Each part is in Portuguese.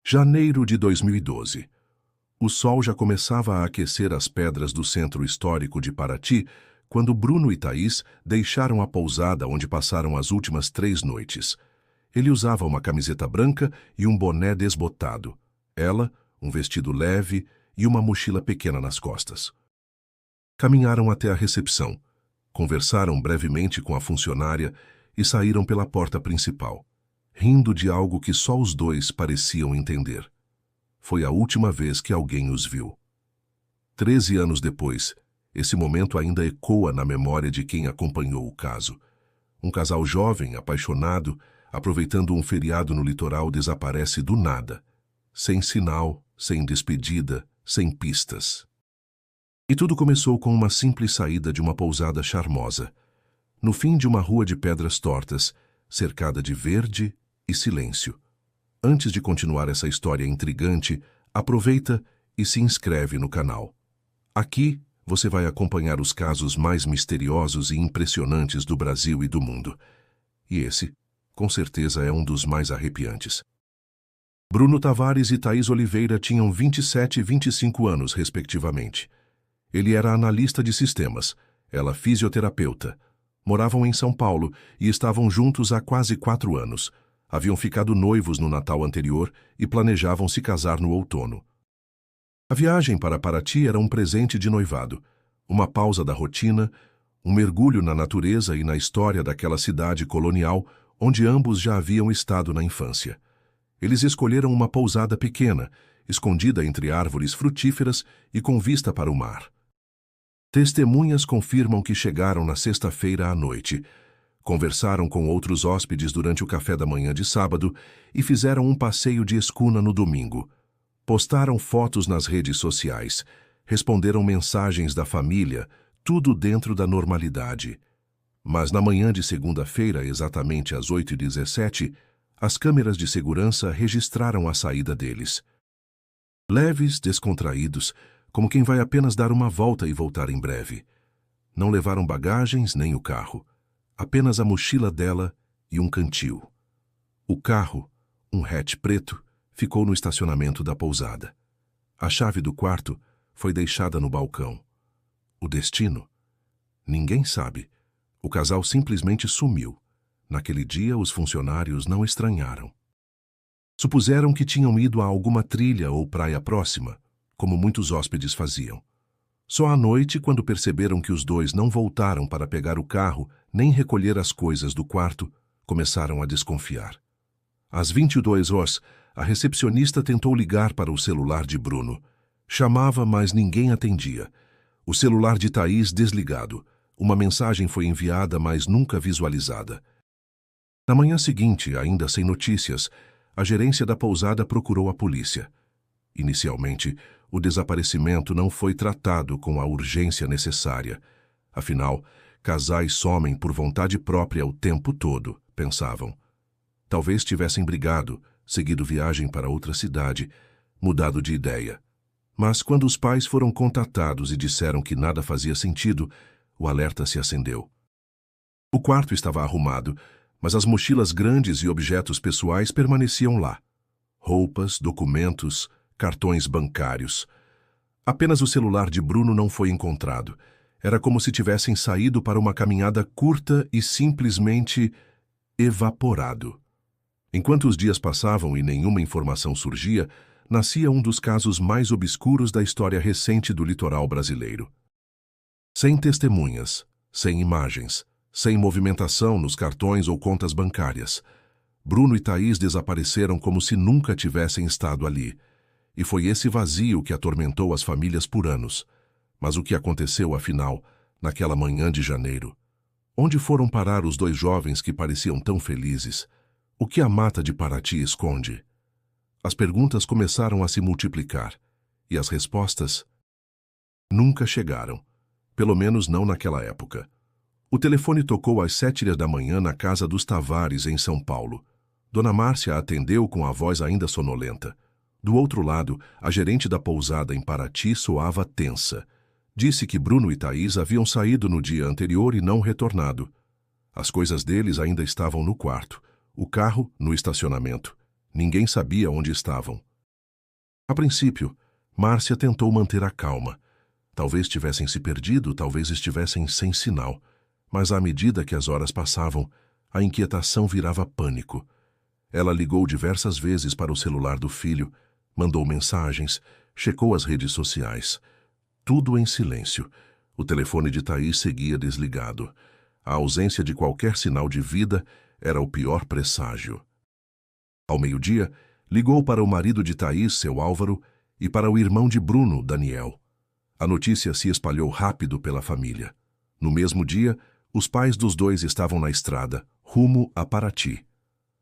Janeiro de 2012. O sol já começava a aquecer as pedras do centro histórico de Paraty quando Bruno e Thaís deixaram a pousada onde passaram as últimas 3 noites. Ele usava uma camiseta branca e um boné desbotado. Ela, um vestido leve e uma mochila pequena nas costas. Caminharam até a recepção, conversaram brevemente com a funcionária e saíram pela porta principal, rindo de algo que só os dois pareciam entender. Foi a última vez que alguém os viu. 13 anos depois, esse momento ainda ecoa na memória de quem acompanhou o caso. Um casal jovem, apaixonado, aproveitando um feriado no litoral, desaparece do nada, sem sinal, sem despedida, sem pistas. E tudo começou com uma simples saída de uma pousada charmosa, no fim de uma rua de pedras tortas, cercada de verde e silêncio. Antes de continuar essa história intrigante, aproveita e se inscreve no canal. Aqui você vai acompanhar os casos mais misteriosos e impressionantes do Brasil e do mundo. E esse, com certeza, é um dos mais arrepiantes. Bruno Tavares e Thaís Oliveira tinham 27 e 25 anos, respectivamente. Ele era analista de sistemas, ela fisioterapeuta. Moravam em São Paulo e estavam juntos há quase 4 anos. Haviam ficado noivos no Natal anterior e planejavam se casar no outono. A viagem para Paraty era um presente de noivado, uma pausa da rotina, um mergulho na natureza e na história daquela cidade colonial onde ambos já haviam estado na infância. Eles escolheram uma pousada pequena, escondida entre árvores frutíferas e com vista para o mar. Testemunhas confirmam que chegaram na sexta-feira à noite, conversaram com outros hóspedes durante o café da manhã de sábado e fizeram um passeio de escuna no domingo. Postaram fotos nas redes sociais, responderam mensagens da família, tudo dentro da normalidade. Mas na manhã de segunda-feira, exatamente às 8h17, as câmeras de segurança registraram a saída deles. Leves, descontraídos, como quem vai apenas dar uma volta e voltar em breve. Não levaram bagagens nem o carro. Apenas a mochila dela e um cantil. O carro, um hatch preto, ficou no estacionamento da pousada. A chave do quarto foi deixada no balcão. O destino? Ninguém sabe. O casal simplesmente sumiu. Naquele dia, os funcionários não estranharam. Supuseram que tinham ido a alguma trilha ou praia próxima, como muitos hóspedes faziam. Só à noite, quando perceberam que os dois não voltaram para pegar o carro nem recolher as coisas do quarto, começaram a desconfiar. Às 22h, a recepcionista tentou ligar para o celular de Bruno. Chamava, mas ninguém atendia. O celular de Thaís desligado. Uma mensagem foi enviada, mas nunca visualizada. Na manhã seguinte, ainda sem notícias, a gerência da pousada procurou a polícia. Inicialmente, o desaparecimento não foi tratado com a urgência necessária. Afinal, casais somem por vontade própria o tempo todo, pensavam. Talvez tivessem brigado, seguido viagem para outra cidade, mudado de ideia. Mas quando os pais foram contatados e disseram que nada fazia sentido, o alerta se acendeu. O quarto estava arrumado, mas as mochilas grandes e objetos pessoais permaneciam lá. Roupas, documentos, cartões bancários. Apenas o celular de Bruno não foi encontrado. Era como se tivessem saído para uma caminhada curta e simplesmente evaporado. Enquanto os dias passavam e nenhuma informação surgia, nascia um dos casos mais obscuros da história recente do litoral brasileiro. Sem testemunhas, sem imagens, sem movimentação nos cartões ou contas bancárias, Bruno e Thaís desapareceram como se nunca tivessem estado ali. E foi esse vazio que atormentou as famílias por anos. Mas o que aconteceu, afinal, naquela manhã de janeiro? Onde foram parar os 2 jovens que pareciam tão felizes? O que a mata de Paraty esconde? As perguntas começaram a se multiplicar, e as respostas nunca chegaram, pelo menos não naquela época. O telefone tocou às 7h na casa dos Tavares, em São Paulo. Dona Márcia atendeu com a voz ainda sonolenta. Do outro lado, a gerente da pousada em Paraty soava tensa. Disse que Bruno e Thaís haviam saído no dia anterior e não retornado. As coisas deles ainda estavam no quarto, o carro no estacionamento. Ninguém sabia onde estavam. A princípio, Márcia tentou manter a calma. Talvez tivessem se perdido, talvez estivessem sem sinal. Mas à medida que as horas passavam, a inquietação virava pânico. Ela ligou diversas vezes para o celular do filho, mandou mensagens, checou as redes sociais. Tudo em silêncio. O telefone de Thaís seguia desligado. A ausência de qualquer sinal de vida era o pior presságio. Ao meio-dia, ligou para o marido de Thaís, seu Álvaro, e para o irmão de Bruno, Daniel. A notícia se espalhou rápido pela família. No mesmo dia, os pais dos dois estavam na estrada, rumo a Paraty.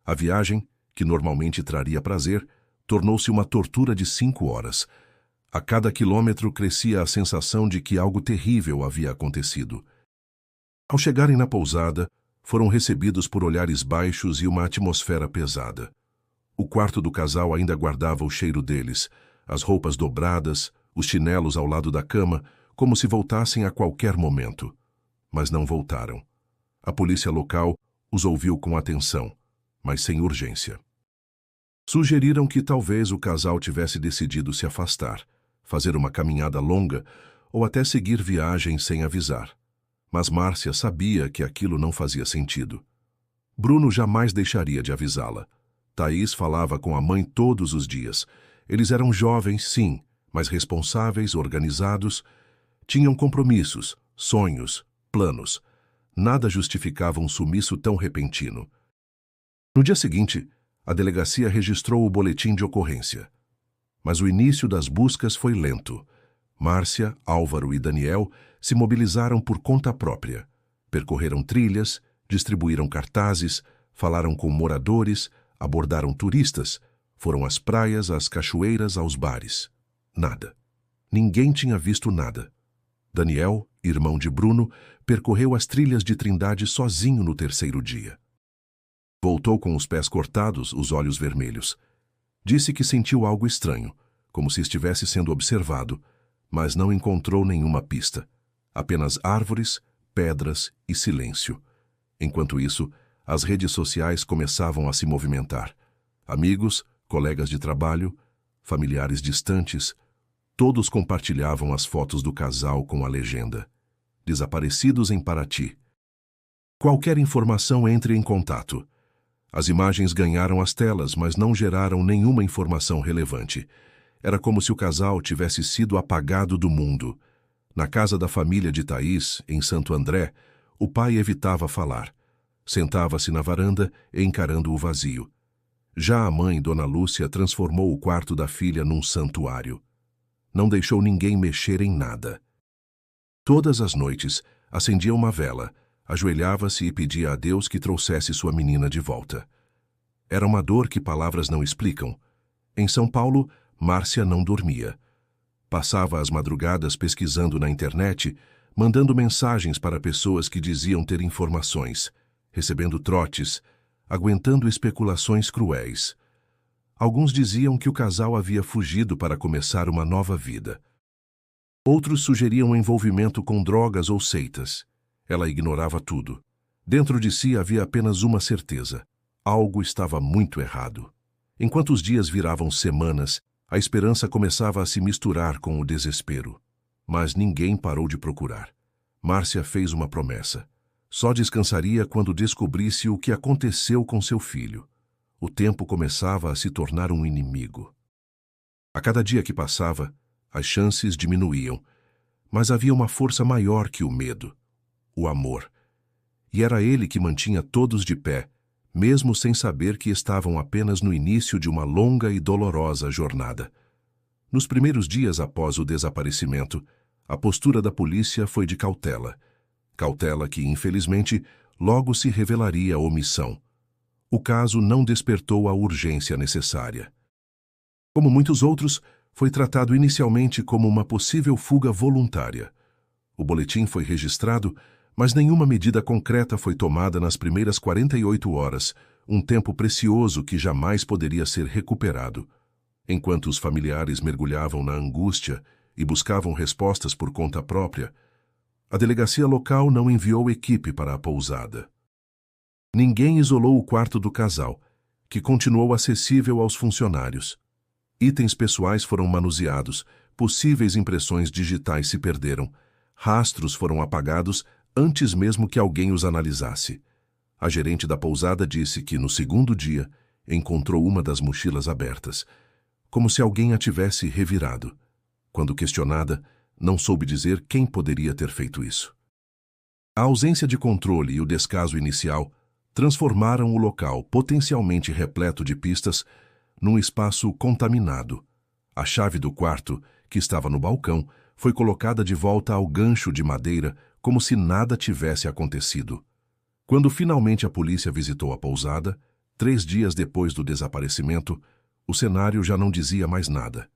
A viagem, que normalmente traria prazer, tornou-se uma tortura de 5 horas. A cada quilômetro crescia a sensação de que algo terrível havia acontecido. Ao chegarem na pousada, foram recebidos por olhares baixos e uma atmosfera pesada. O quarto do casal ainda guardava o cheiro deles, as roupas dobradas, os chinelos ao lado da cama, como se voltassem a qualquer momento. Mas não voltaram. A polícia local os ouviu com atenção, mas sem urgência. Sugeriram que talvez o casal tivesse decidido se afastar, fazer uma caminhada longa ou até seguir viagem sem avisar. Mas Márcia sabia que aquilo não fazia sentido. Bruno jamais deixaria de avisá-la. Thaís falava com a mãe todos os dias. Eles eram jovens, sim, mas responsáveis, organizados. Tinham compromissos, sonhos, planos. Nada justificava um sumiço tão repentino. No dia seguinte, a delegacia registrou o boletim de ocorrência. Mas o início das buscas foi lento. Márcia, Álvaro e Daniel se mobilizaram por conta própria. Percorreram trilhas, distribuíram cartazes, falaram com moradores, abordaram turistas, foram às praias, às cachoeiras, aos bares. Nada. Ninguém tinha visto nada. Daniel, irmão de Bruno, percorreu as trilhas de Trindade sozinho no 3º dia. Voltou com os pés cortados, os olhos vermelhos. Disse que sentiu algo estranho, como se estivesse sendo observado, mas não encontrou nenhuma pista. Apenas árvores, pedras e silêncio. Enquanto isso, as redes sociais começavam a se movimentar. Amigos, colegas de trabalho, familiares distantes, todos compartilhavam as fotos do casal com a legenda: desaparecidos em Paraty. Qualquer informação, entre em contato. As imagens ganharam as telas, mas não geraram nenhuma informação relevante. Era como se o casal tivesse sido apagado do mundo. Na casa da família de Thaís, em Santo André, o pai evitava falar. Sentava-se na varanda, encarando o vazio. Já a mãe, Dona Lúcia, transformou o quarto da filha num santuário. Não deixou ninguém mexer em nada. Todas as noites, acendia uma vela, ajoelhava-se e pedia a Deus que trouxesse sua menina de volta. Era uma dor que palavras não explicam. Em São Paulo, Márcia não dormia. Passava as madrugadas pesquisando na internet, mandando mensagens para pessoas que diziam ter informações, recebendo trotes, aguentando especulações cruéis. Alguns diziam que o casal havia fugido para começar uma nova vida. Outros sugeriam envolvimento com drogas ou seitas. Ela ignorava tudo. Dentro de si havia apenas uma certeza: algo estava muito errado. Enquanto os dias viravam semanas, a esperança começava a se misturar com o desespero. Mas ninguém parou de procurar. Márcia fez uma promessa. Só descansaria quando descobrisse o que aconteceu com seu filho. O tempo começava a se tornar um inimigo. A cada dia que passava, as chances diminuíam, mas havia uma força maior que o medo: o amor. E era ele que mantinha todos de pé, mesmo sem saber que estavam apenas no início de uma longa e dolorosa jornada. Nos primeiros dias após o desaparecimento, a postura da polícia foi de cautela. Cautela que, infelizmente, logo se revelaria omissão. O caso não despertou a urgência necessária. Como muitos outros, foi tratado inicialmente como uma possível fuga voluntária. O boletim foi registrado, mas nenhuma medida concreta foi tomada nas primeiras 48 horas, um tempo precioso que jamais poderia ser recuperado. Enquanto os familiares mergulhavam na angústia e buscavam respostas por conta própria, a delegacia local não enviou equipe para a pousada. Ninguém isolou o quarto do casal, que continuou acessível aos funcionários. Itens pessoais foram manuseados, possíveis impressões digitais se perderam, rastros foram apagados antes mesmo que alguém os analisasse. A gerente da pousada disse que, no segundo dia, encontrou uma das mochilas abertas, como se alguém a tivesse revirado. Quando questionada, não soube dizer quem poderia ter feito isso. A ausência de controle e o descaso inicial transformaram o local, potencialmente repleto de pistas, num espaço contaminado. A chave do quarto, que estava no balcão, foi colocada de volta ao gancho de madeira, como se nada tivesse acontecido. Quando finalmente a polícia visitou a pousada, 3 dias depois do desaparecimento, o cenário já não dizia mais nada.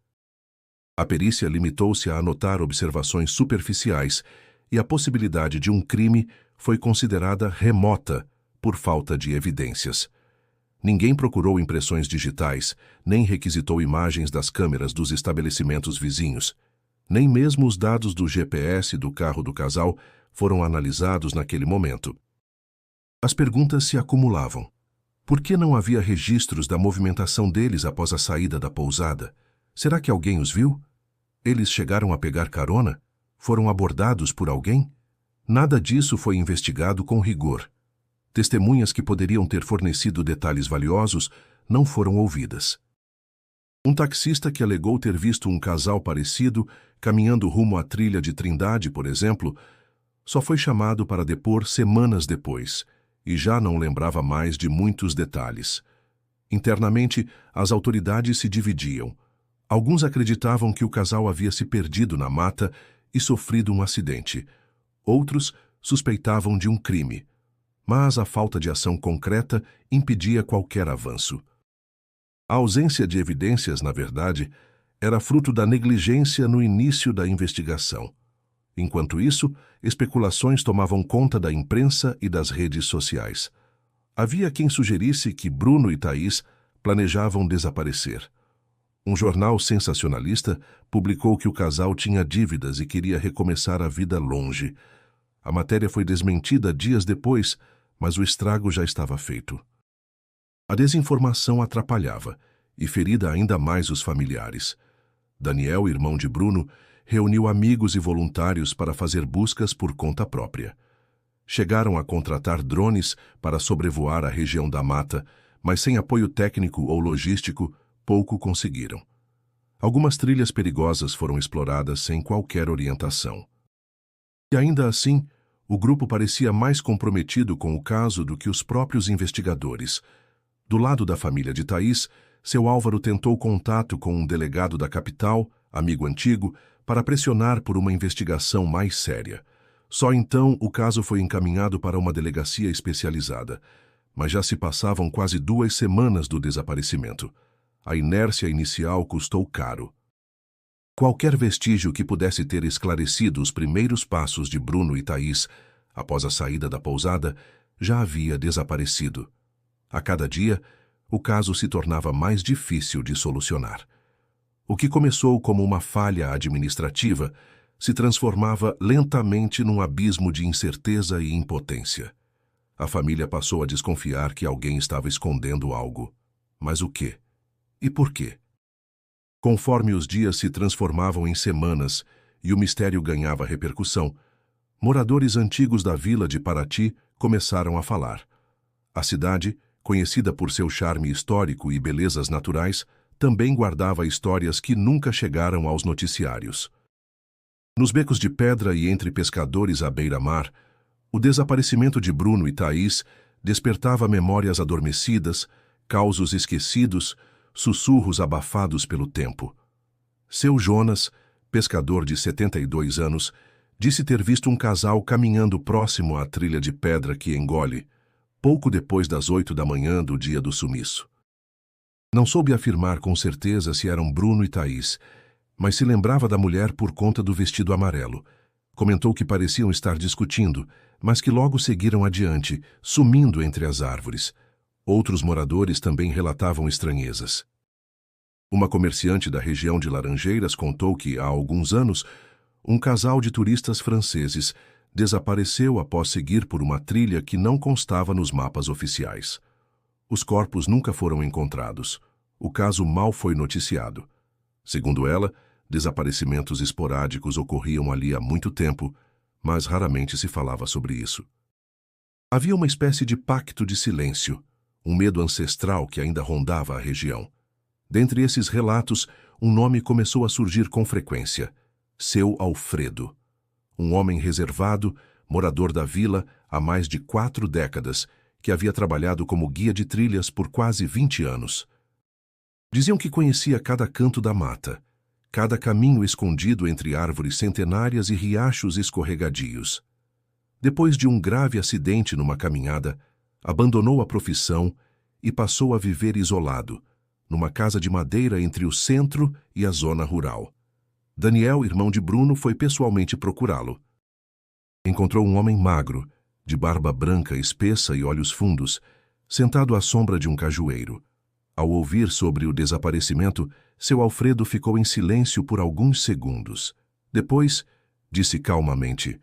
A perícia limitou-se a anotar observações superficiais e a possibilidade de um crime foi considerada remota por falta de evidências. Ninguém procurou impressões digitais, nem requisitou imagens das câmeras dos estabelecimentos vizinhos. Nem mesmo os dados do GPS do carro do casal foram analisados naquele momento. As perguntas se acumulavam. Por que não havia registros da movimentação deles após a saída da pousada? Será que alguém os viu? Eles chegaram a pegar carona? Foram abordados por alguém? Nada disso foi investigado com rigor. Testemunhas que poderiam ter fornecido detalhes valiosos não foram ouvidas. Um taxista que alegou ter visto um casal parecido caminhando rumo à trilha de Trindade, por exemplo, só foi chamado para depor semanas depois e já não lembrava mais de muitos detalhes. Internamente, as autoridades se dividiam. Alguns acreditavam que o casal havia se perdido na mata e sofrido um acidente. Outros suspeitavam de um crime. Mas a falta de ação concreta impedia qualquer avanço. A ausência de evidências, na verdade, era fruto da negligência no início da investigação. Enquanto isso, especulações tomavam conta da imprensa e das redes sociais. Havia quem sugerisse que Bruno e Thaís planejavam desaparecer. Um jornal sensacionalista publicou que o casal tinha dívidas e queria recomeçar a vida longe. A matéria foi desmentida dias depois, mas o estrago já estava feito. A desinformação atrapalhava e ferida ainda mais os familiares. Daniel, irmão de Bruno, reuniu amigos e voluntários para fazer buscas por conta própria. Chegaram a contratar drones para sobrevoar a região da mata, mas sem apoio técnico ou logístico, pouco conseguiram. Algumas trilhas perigosas foram exploradas sem qualquer orientação. E ainda assim, o grupo parecia mais comprometido com o caso do que os próprios investigadores. Do lado da família de Thaís, seu Álvaro tentou contato com um delegado da capital, amigo antigo, para pressionar por uma investigação mais séria. Só então o caso foi encaminhado para uma delegacia especializada. Mas já se passavam quase 2 semanas do desaparecimento. A inércia inicial custou caro. Qualquer vestígio que pudesse ter esclarecido os primeiros passos de Bruno e Thaís após a saída da pousada já havia desaparecido. A cada dia, o caso se tornava mais difícil de solucionar. O que começou como uma falha administrativa se transformava lentamente num abismo de incerteza e impotência. A família passou a desconfiar que alguém estava escondendo algo. Mas o quê? E por quê? Conforme os dias se transformavam em semanas e o mistério ganhava repercussão, moradores antigos da vila de Paraty começaram a falar. A cidade, conhecida por seu charme histórico e belezas naturais, também guardava histórias que nunca chegaram aos noticiários. Nos becos de pedra e entre pescadores à beira-mar, o desaparecimento de Bruno e Thaís despertava memórias adormecidas, causos esquecidos, sussurros abafados pelo tempo. Seu Jonas, pescador de 72 anos, disse ter visto um casal caminhando próximo à trilha de pedra que engole, pouco depois das 8 da manhã do dia do sumiço. Não soube afirmar com certeza se eram Bruno e Thaís, mas se lembrava da mulher por conta do vestido amarelo. Comentou que pareciam estar discutindo, mas que logo seguiram adiante, sumindo entre as árvores. Outros moradores também relatavam estranhezas. Uma comerciante da região de Laranjeiras contou que, há alguns anos, um casal de turistas franceses desapareceu após seguir por uma trilha que não constava nos mapas oficiais. Os corpos nunca foram encontrados. O caso mal foi noticiado. Segundo ela, desaparecimentos esporádicos ocorriam ali há muito tempo, mas raramente se falava sobre isso. Havia uma espécie de pacto de silêncio, um medo ancestral que ainda rondava a região. Dentre esses relatos, um nome começou a surgir com frequência: Seu Alfredo. Um homem reservado, morador da vila há mais de 4 décadas, que havia trabalhado como guia de trilhas por quase 20 anos. Diziam que conhecia cada canto da mata, cada caminho escondido entre árvores centenárias e riachos escorregadios. Depois de um grave acidente numa caminhada, abandonou a profissão e passou a viver isolado, numa casa de madeira entre o centro e a zona rural. Daniel, irmão de Bruno, foi pessoalmente procurá-lo. Encontrou um homem magro, de barba branca espessa e olhos fundos, sentado à sombra de um cajueiro. Ao ouvir sobre o desaparecimento, seu Alfredo ficou em silêncio por alguns segundos. Depois, disse calmamente: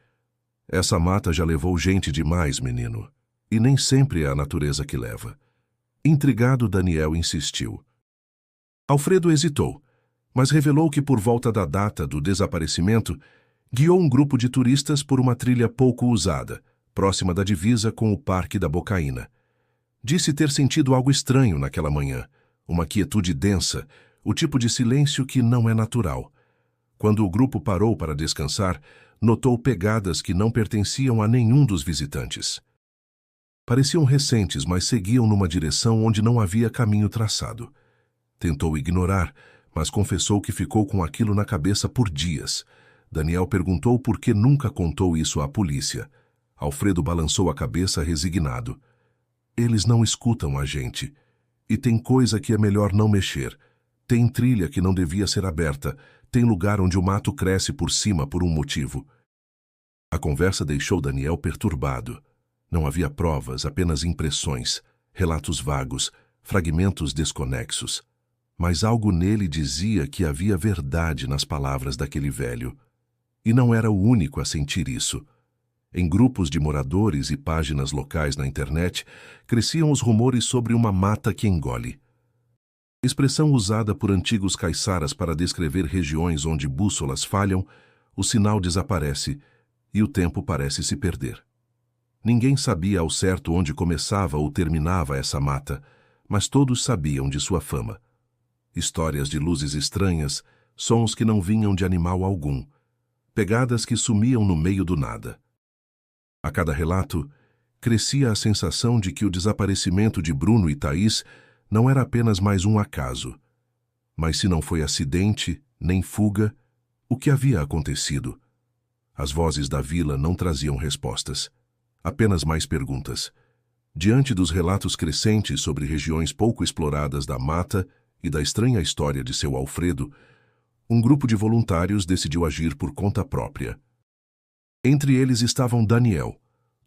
"Essa mata já levou gente demais, menino, e nem sempre é a natureza que leva." Intrigado, Daniel insistiu. Alfredo hesitou, mas revelou que por volta da data do desaparecimento, guiou um grupo de turistas por uma trilha pouco usada, próxima da divisa com o Parque da Bocaína. Disse ter sentido algo estranho naquela manhã, uma quietude densa, o tipo de silêncio que não é natural. Quando o grupo parou para descansar, notou pegadas que não pertenciam a nenhum dos visitantes. Pareciam recentes, mas seguiam numa direção onde não havia caminho traçado. Tentou ignorar, mas confessou que ficou com aquilo na cabeça por dias. Daniel perguntou por que nunca contou isso à polícia. Alfredo balançou a cabeça resignado. "Eles não escutam a gente. E tem coisa que é melhor não mexer. Tem trilha que não devia ser aberta. Tem lugar onde o mato cresce por cima por um motivo." A conversa deixou Daniel perturbado. Não havia provas, apenas impressões, relatos vagos, fragmentos desconexos. Mas algo nele dizia que havia verdade nas palavras daquele velho. E não era o único a sentir isso. Em grupos de moradores e páginas locais na internet, cresciam os rumores sobre uma mata que engole. Expressão usada por antigos caiçaras para descrever regiões onde bússolas falham, o sinal desaparece e o tempo parece se perder. Ninguém sabia ao certo onde começava ou terminava essa mata, mas todos sabiam de sua fama. Histórias de luzes estranhas, sons que não vinham de animal algum, pegadas que sumiam no meio do nada. A cada relato, crescia a sensação de que o desaparecimento de Bruno e Thaís não era apenas mais um acaso. Mas se não foi acidente, nem fuga, o que havia acontecido? As vozes da vila não traziam respostas, apenas mais perguntas. Diante dos relatos crescentes sobre regiões pouco exploradas da mata e da estranha história de seu Alfredo, um grupo de voluntários decidiu agir por conta própria. Entre eles estavam Daniel,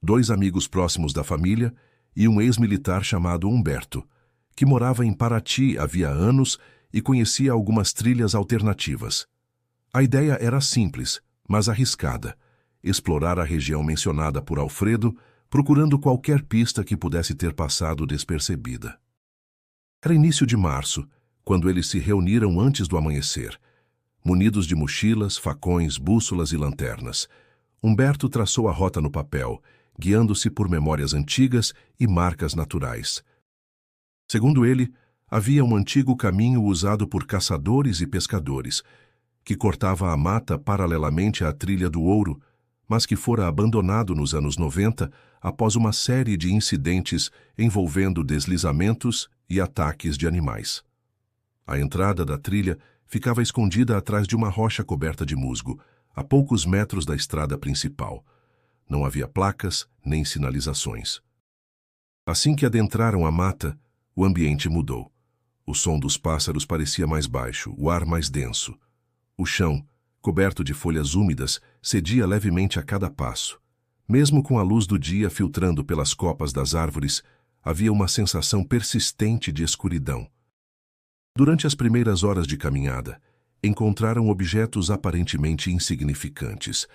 2 amigos próximos da família e um ex-militar chamado Humberto, que morava em Paraty havia anos e conhecia algumas trilhas alternativas. A ideia era simples, mas arriscada: explorar a região mencionada por Alfredo, procurando qualquer pista que pudesse ter passado despercebida. Era início de março, quando eles se reuniram antes do amanhecer. Munidos de mochilas, facões, bússolas e lanternas, Humberto traçou a rota no papel, guiando-se por memórias antigas e marcas naturais. Segundo ele, havia um antigo caminho usado por caçadores e pescadores, que cortava a mata paralelamente à trilha do ouro, mas que fora abandonado nos anos 90 após uma série de incidentes envolvendo deslizamentos e ataques de animais. A entrada da trilha ficava escondida atrás de uma rocha coberta de musgo, a poucos metros da estrada principal. Não havia placas nem sinalizações. Assim que adentraram a mata, o ambiente mudou. O som dos pássaros parecia mais baixo, o ar mais denso. O chão, coberto de folhas úmidas, cedia levemente a cada passo. Mesmo com a luz do dia filtrando pelas copas das árvores, havia uma sensação persistente de escuridão. Durante as primeiras horas de caminhada, encontraram objetos aparentemente insignificantes: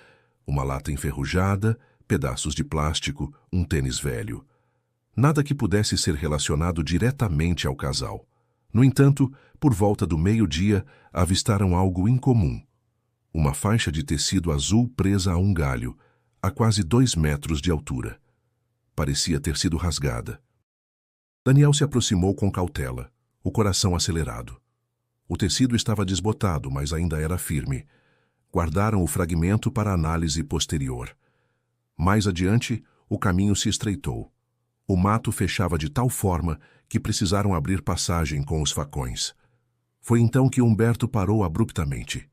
uma lata enferrujada, pedaços de plástico, um tênis velho. Nada que pudesse ser relacionado diretamente ao casal. No entanto, por volta do meio-dia, avistaram algo incomum. Uma faixa de tecido azul presa a um galho, a quase 2 metros de altura. Parecia ter sido rasgada. Daniel se aproximou com cautela, o coração acelerado. O tecido estava desbotado, mas ainda era firme. Guardaram o fragmento para análise posterior. Mais adiante, o caminho se estreitou. O mato fechava de tal forma que precisaram abrir passagem com os facões. Foi então que Humberto parou abruptamente.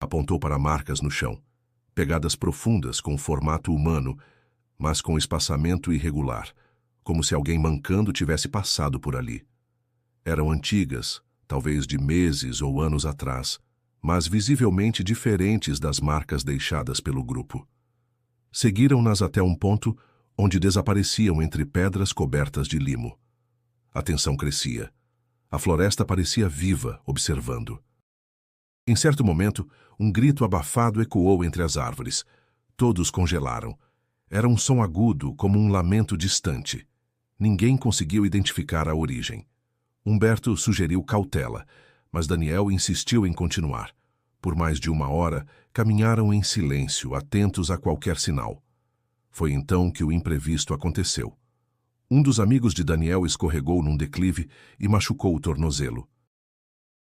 Apontou para marcas no chão, pegadas profundas com formato humano, mas com espaçamento irregular, como se alguém mancando tivesse passado por ali. Eram antigas, talvez de meses ou anos atrás, mas visivelmente diferentes das marcas deixadas pelo grupo. Seguiram-nas até um ponto onde desapareciam entre pedras cobertas de limo. A tensão crescia. A floresta parecia viva, observando. Em certo momento, um grito abafado ecoou entre as árvores. Todos congelaram. Era um som agudo, como um lamento distante. Ninguém conseguiu identificar a origem. Humberto sugeriu cautela, mas Daniel insistiu em continuar. Por mais de 1 hora, caminharam em silêncio, atentos a qualquer sinal. Foi então que o imprevisto aconteceu. Um dos amigos de Daniel escorregou num declive e machucou o tornozelo.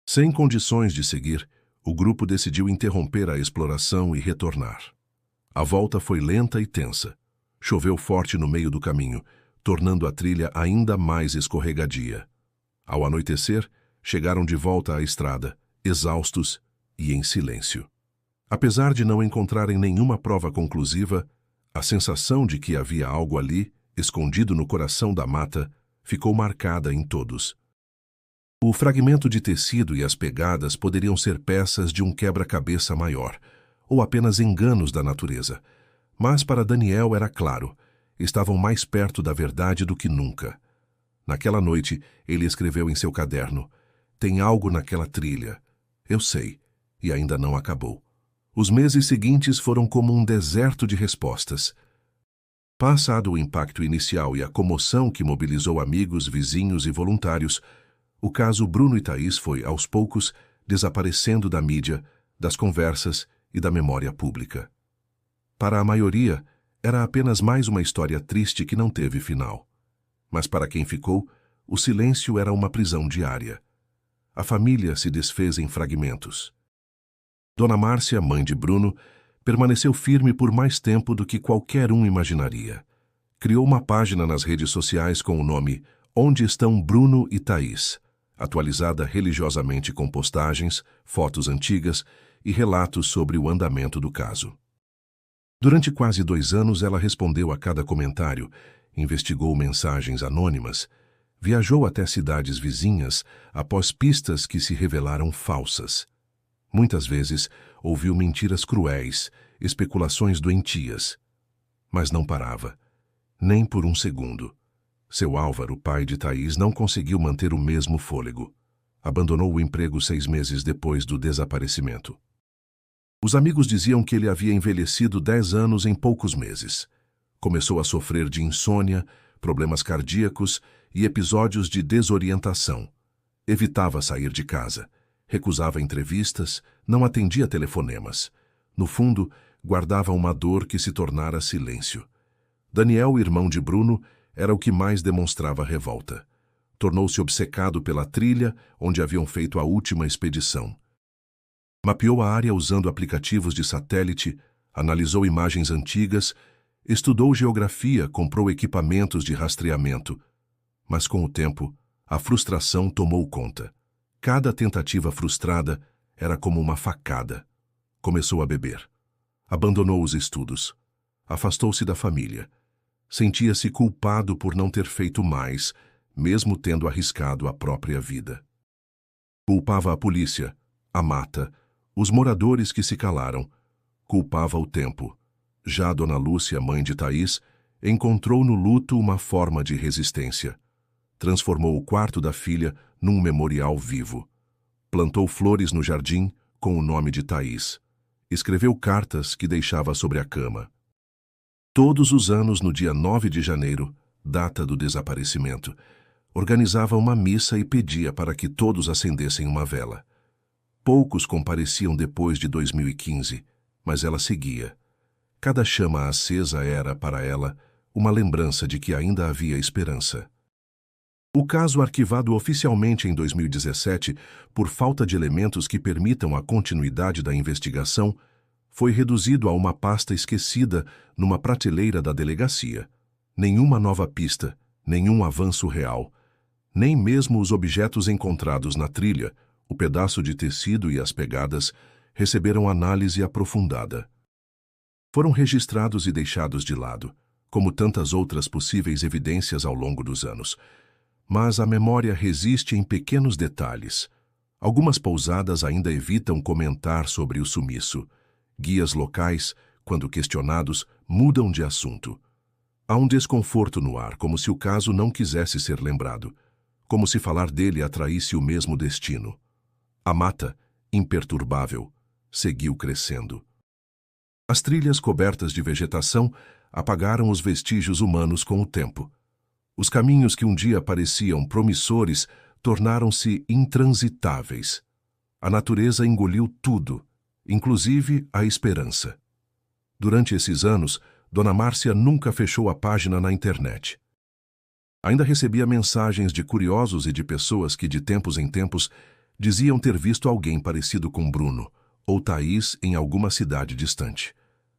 Sem condições de seguir, o grupo decidiu interromper a exploração e retornar. A volta foi lenta e tensa. Choveu forte no meio do caminho, tornando a trilha ainda mais escorregadia. Ao anoitecer, chegaram de volta à estrada, exaustos e em silêncio. Apesar de não encontrarem nenhuma prova conclusiva, a sensação de que havia algo ali, escondido no coração da mata, ficou marcada em todos. O fragmento de tecido e as pegadas poderiam ser peças de um quebra-cabeça maior, ou apenas enganos da natureza. Mas para Daniel era claro, estavam mais perto da verdade do que nunca. Naquela noite, ele escreveu em seu caderno: "Tem algo naquela trilha. Eu sei, e ainda não acabou." Os meses seguintes foram como um deserto de respostas. Passado o impacto inicial e a comoção que mobilizou amigos, vizinhos e voluntários, o caso Bruno e Thaís foi, aos poucos, desaparecendo da mídia, das conversas e da memória pública. Para a maioria, era apenas mais uma história triste que não teve final. Mas para quem ficou, o silêncio era uma prisão diária. A família se desfez em fragmentos. Dona Márcia, mãe de Bruno, permaneceu firme por mais tempo do que qualquer um imaginaria. Criou uma página nas redes sociais com o nome Onde Estão Bruno e Thaís, atualizada religiosamente com postagens, fotos antigas e relatos sobre o andamento do caso. Durante quase 2 anos, ela respondeu a cada comentário, investigou mensagens anônimas, viajou até cidades vizinhas após pistas que se revelaram falsas. Muitas vezes, ouviu mentiras cruéis, especulações doentias. Mas não parava, nem por um segundo. Seu Álvaro, pai de Thaís, não conseguiu manter o mesmo fôlego. Abandonou o emprego 6 meses depois do desaparecimento. Os amigos diziam que ele havia envelhecido 10 anos em poucos meses. Começou a sofrer de insônia, problemas cardíacos e episódios de desorientação. Evitava sair de casa. Recusava entrevistas, não atendia telefonemas. No fundo, guardava uma dor que se tornara silêncio. Daniel, irmão de Bruno, era o que mais demonstrava revolta. Tornou-se obcecado pela trilha onde haviam feito a última expedição. Mapeou a área usando aplicativos de satélite, analisou imagens antigas, estudou geografia, comprou equipamentos de rastreamento. Mas com o tempo, a frustração tomou conta. Cada tentativa frustrada era como uma facada. Começou a beber. Abandonou os estudos. Afastou-se da família. Sentia-se culpado por não ter feito mais, mesmo tendo arriscado a própria vida. Culpava a polícia, a mata, os moradores que se calaram. Culpava o tempo. Já Dona Lúcia, mãe de Thaís, encontrou no luto uma forma de resistência. Transformou o quarto da filha num memorial vivo. Plantou flores no jardim com o nome de Thaís. Escreveu cartas que deixava sobre a cama. Todos os anos, no dia 9 de janeiro, data do desaparecimento, organizava uma missa e pedia para que todos acendessem uma vela. Poucos compareciam depois de 2015, mas ela seguia. Cada chama acesa era, para ela, uma lembrança de que ainda havia esperança. O caso, arquivado oficialmente em 2017 por falta de elementos que permitam a continuidade da investigação, foi reduzido a uma pasta esquecida numa prateleira da delegacia. Nenhuma nova pista, nenhum avanço real, nem mesmo os objetos encontrados na trilha, o pedaço de tecido e as pegadas, receberam análise aprofundada. Foram registrados e deixados de lado, como tantas outras possíveis evidências ao longo dos anos. Mas a memória resiste em pequenos detalhes. Algumas pousadas ainda evitam comentar sobre o sumiço. Guias locais, quando questionados, mudam de assunto. Há um desconforto no ar, como se o caso não quisesse ser lembrado, como se falar dele atraísse o mesmo destino. A mata, imperturbável, seguiu crescendo. As trilhas cobertas de vegetação apagaram os vestígios humanos com o tempo. Os caminhos que um dia pareciam promissores tornaram-se intransitáveis. A natureza engoliu tudo, inclusive a esperança. Durante esses anos, Dona Márcia nunca fechou a página na internet. Ainda recebia mensagens de curiosos e de pessoas que, de tempos em tempos, diziam ter visto alguém parecido com Bruno ou Thaís em alguma cidade distante.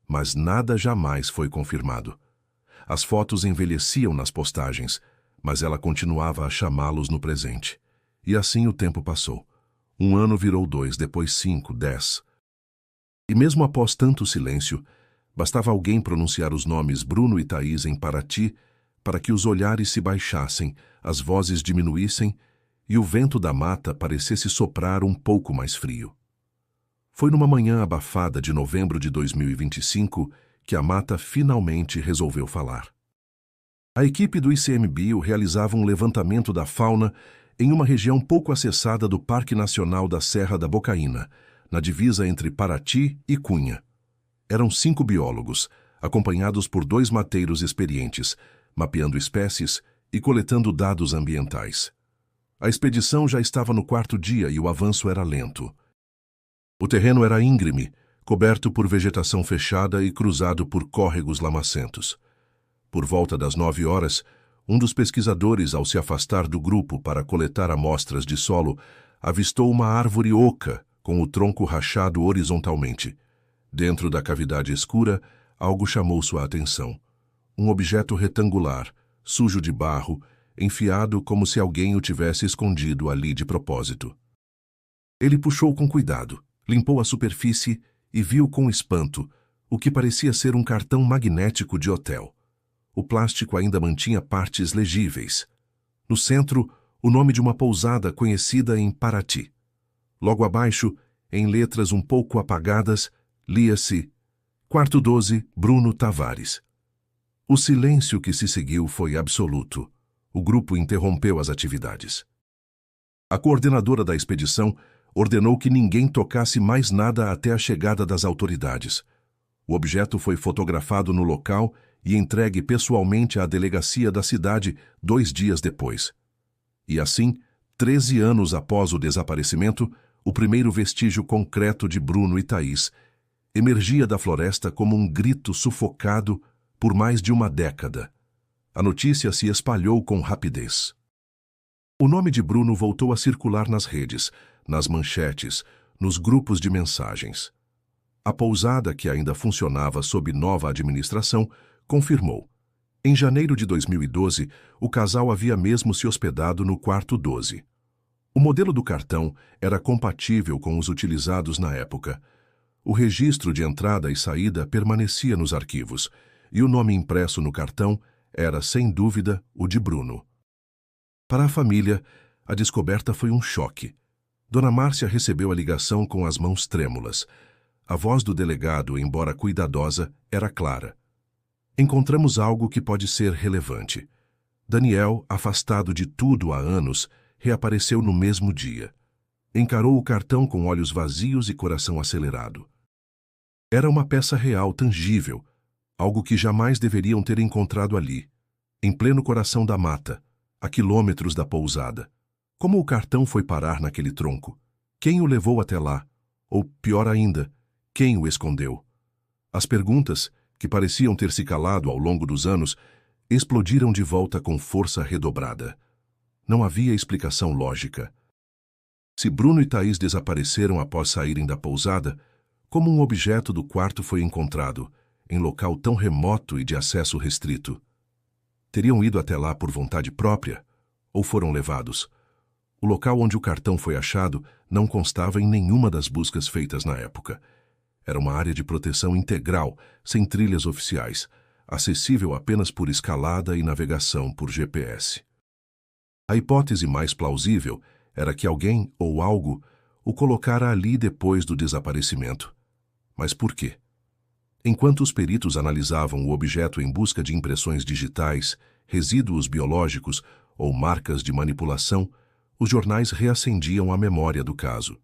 Mas nada jamais foi confirmado. As fotos envelheciam nas postagens, mas ela continuava a chamá-los no presente. E assim o tempo passou. 1 ano virou 2, depois 5, 10. E mesmo após tanto silêncio, bastava alguém pronunciar os nomes Bruno e Thaís em Paraty para que os olhares se baixassem, as vozes diminuíssem e o vento da mata parecesse soprar um pouco mais frio. Foi numa manhã abafada de novembro de 2025 que a mata finalmente resolveu falar. A equipe do ICMBio realizava um levantamento da fauna em uma região pouco acessada do Parque Nacional da Serra da Bocaina, na divisa entre Paraty e Cunha. Eram 5 biólogos, acompanhados por 2 mateiros experientes, mapeando espécies e coletando dados ambientais. A expedição já estava no 4º dia e o avanço era lento. O terreno era íngreme, coberto por vegetação fechada e cruzado por córregos lamacentos. Por volta das 9 horas, um dos pesquisadores, ao se afastar do grupo para coletar amostras de solo, avistou uma árvore oca com o tronco rachado horizontalmente. Dentro da cavidade escura, algo chamou sua atenção. Um objeto retangular, sujo de barro, enfiado como se alguém o tivesse escondido ali de propósito. Ele puxou com cuidado, limpou a superfície e viu com espanto o que parecia ser um cartão magnético de hotel. O plástico ainda mantinha partes legíveis. No centro, o nome de uma pousada conhecida em Paraty. Logo abaixo, em letras um pouco apagadas, lia-se Quarto 12, Bruno Tavares. O silêncio que se seguiu foi absoluto. O grupo interrompeu as atividades. A coordenadora da expedição ordenou que ninguém tocasse mais nada até a chegada das autoridades. O objeto foi fotografado no local e entregue pessoalmente à delegacia da cidade 2 dias depois. E assim, 13 anos após o desaparecimento, o primeiro vestígio concreto de Bruno e Thaís emergia da floresta como um grito sufocado por mais de uma década. A notícia se espalhou com rapidez. O nome de Bruno voltou a circular nas redes, nas manchetes, nos grupos de mensagens. A pousada, que ainda funcionava sob nova administração, confirmou. Em janeiro de 2012, o casal havia mesmo se hospedado no quarto 12. O modelo do cartão era compatível com os utilizados na época. O registro de entrada e saída permanecia nos arquivos, e o nome impresso no cartão era, sem dúvida, o de Bruno. Para a família, a descoberta foi um choque. Dona Márcia recebeu a ligação com as mãos trêmulas. A voz do delegado, embora cuidadosa, era clara. Encontramos algo que pode ser relevante. Daniel, afastado de tudo há anos, reapareceu no mesmo dia. Encarou o cartão com olhos vazios e coração acelerado. Era uma peça real, tangível, algo que jamais deveriam ter encontrado ali, em pleno coração da mata, a quilômetros da pousada. Como o cartão foi parar naquele tronco? Quem o levou até lá? Ou, pior ainda, quem o escondeu? As perguntas, que pareciam ter se calado ao longo dos anos, explodiram de volta com força redobrada. Não havia explicação lógica. Se Bruno e Thaís desapareceram após saírem da pousada, como um objeto do quarto foi encontrado, em local tão remoto e de acesso restrito? Teriam ido até lá por vontade própria? Ou foram levados? O local onde o cartão foi achado não constava em nenhuma das buscas feitas na época. Era uma área de proteção integral, sem trilhas oficiais, acessível apenas por escalada e navegação por GPS. A hipótese mais plausível era que alguém ou algo o colocara ali depois do desaparecimento. Mas por quê? Enquanto os peritos analisavam o objeto em busca de impressões digitais, resíduos biológicos ou marcas de manipulação, os jornais reacendiam a memória do caso.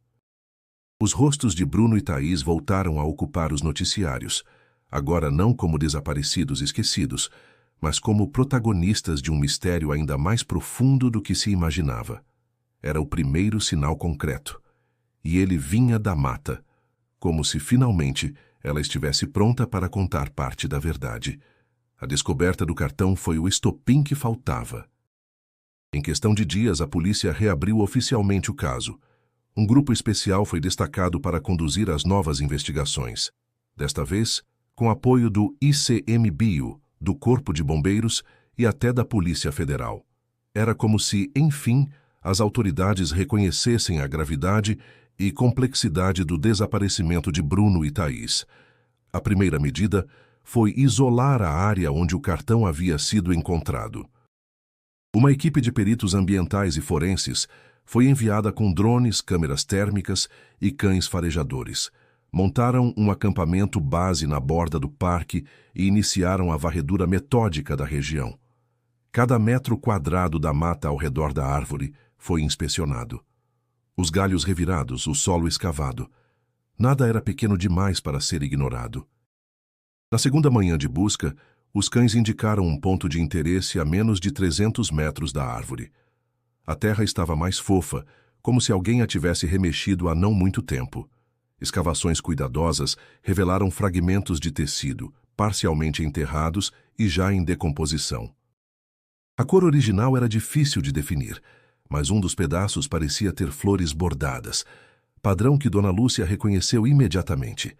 Os rostos de Bruno e Thaís voltaram a ocupar os noticiários, agora não como desaparecidos esquecidos, mas como protagonistas de um mistério ainda mais profundo do que se imaginava. Era o primeiro sinal concreto, e ele vinha da mata, como se finalmente ela estivesse pronta para contar parte da verdade. A descoberta do cartão foi o estopim que faltava. Em questão de dias, a polícia reabriu oficialmente o caso. Um grupo especial foi destacado para conduzir as novas investigações. Desta vez, com apoio do ICMBio, do Corpo de Bombeiros e até da Polícia Federal. Era como se, enfim, as autoridades reconhecessem a gravidade e complexidade do desaparecimento de Bruno e Thaís. A primeira medida foi isolar a área onde o cartão havia sido encontrado. Uma equipe de peritos ambientais e forenses foi enviada com drones, câmeras térmicas e cães farejadores. Montaram um acampamento base na borda do parque e iniciaram a varredura metódica da região. Cada metro quadrado da mata ao redor da árvore foi inspecionado. Os galhos revirados, o solo escavado. Nada era pequeno demais para ser ignorado. Na segunda manhã de busca, os cães indicaram um ponto de interesse a menos de 300 metros da árvore. A terra estava mais fofa, como se alguém a tivesse remexido há não muito tempo. Escavações cuidadosas revelaram fragmentos de tecido, parcialmente enterrados e já em decomposição. A cor original era difícil de definir, mas um dos pedaços parecia ter flores bordadas, padrão que Dona Lúcia reconheceu imediatamente.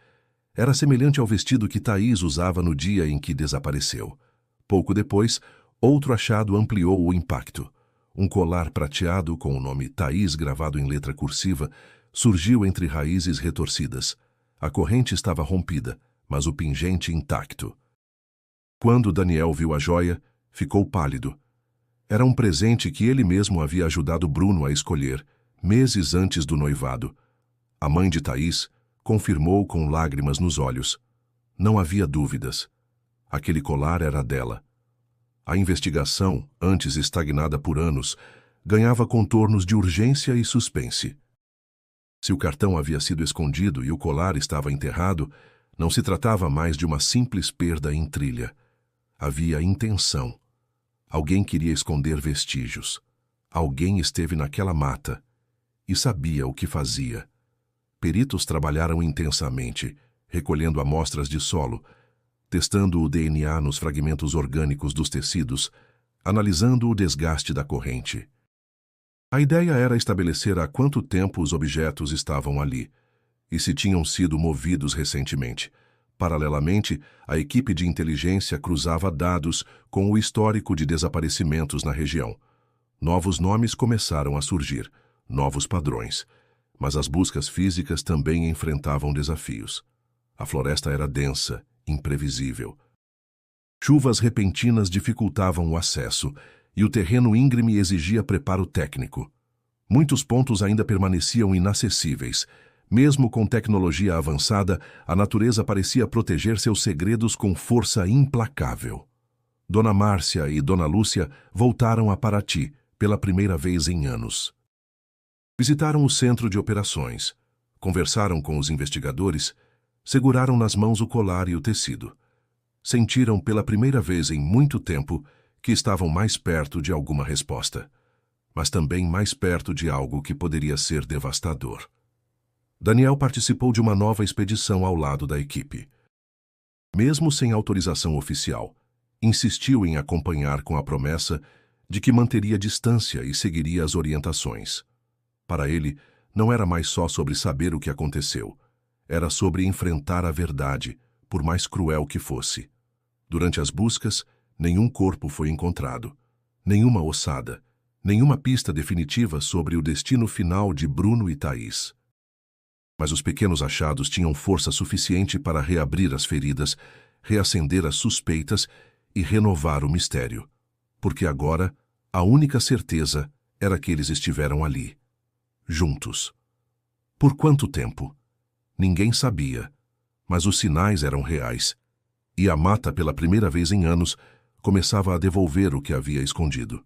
Era semelhante ao vestido que Thaís usava no dia em que desapareceu. Pouco depois, outro achado ampliou o impacto. Um colar prateado com o nome Thaís gravado em letra cursiva surgiu entre raízes retorcidas. A corrente estava rompida, mas o pingente intacto. Quando Daniel viu a joia, ficou pálido. Era um presente que ele mesmo havia ajudado Bruno a escolher, meses antes do noivado. A mãe de Thaís confirmou com lágrimas nos olhos. Não havia dúvidas. Aquele colar era dela. A investigação, antes estagnada por anos, ganhava contornos de urgência e suspense. Se o cartão havia sido escondido e o colar estava enterrado, não se tratava mais de uma simples perda em trilha. Havia intenção. Alguém queria esconder vestígios. Alguém esteve naquela mata e sabia o que fazia. Peritos trabalharam intensamente, recolhendo amostras de solo, testando o DNA nos fragmentos orgânicos dos tecidos, analisando o desgaste da corrente. A ideia era estabelecer há quanto tempo os objetos estavam ali e se tinham sido movidos recentemente. Paralelamente, a equipe de inteligência cruzava dados com o histórico de desaparecimentos na região. Novos nomes começaram a surgir, novos padrões. Mas as buscas físicas também enfrentavam desafios. A floresta era densa, imprevisível. Chuvas repentinas dificultavam o acesso e o terreno íngreme exigia preparo técnico. Muitos pontos ainda permaneciam inacessíveis. Mesmo com tecnologia avançada, a natureza parecia proteger seus segredos com força implacável. Dona Márcia e Dona Lúcia voltaram a Paraty pela primeira vez em anos. Visitaram o centro de operações, conversaram com os investigadores, seguraram nas mãos o colar e o tecido. Sentiram pela primeira vez em muito tempo que estavam mais perto de alguma resposta, mas também mais perto de algo que poderia ser devastador. Daniel participou de uma nova expedição ao lado da equipe. Mesmo sem autorização oficial, insistiu em acompanhar com a promessa de que manteria distância e seguiria as orientações. Para ele, não era mais só sobre saber o que aconteceu, era sobre enfrentar a verdade, por mais cruel que fosse. Durante as buscas, nenhum corpo foi encontrado, nenhuma ossada, nenhuma pista definitiva sobre o destino final de Bruno e Thaís. Mas os pequenos achados tinham força suficiente para reabrir as feridas, reacender as suspeitas e renovar o mistério. Porque agora, a única certeza era que eles estiveram ali, juntos. Por quanto tempo? Ninguém sabia, mas os sinais eram reais, e a mata, pela primeira vez em anos, começava a devolver o que havia escondido.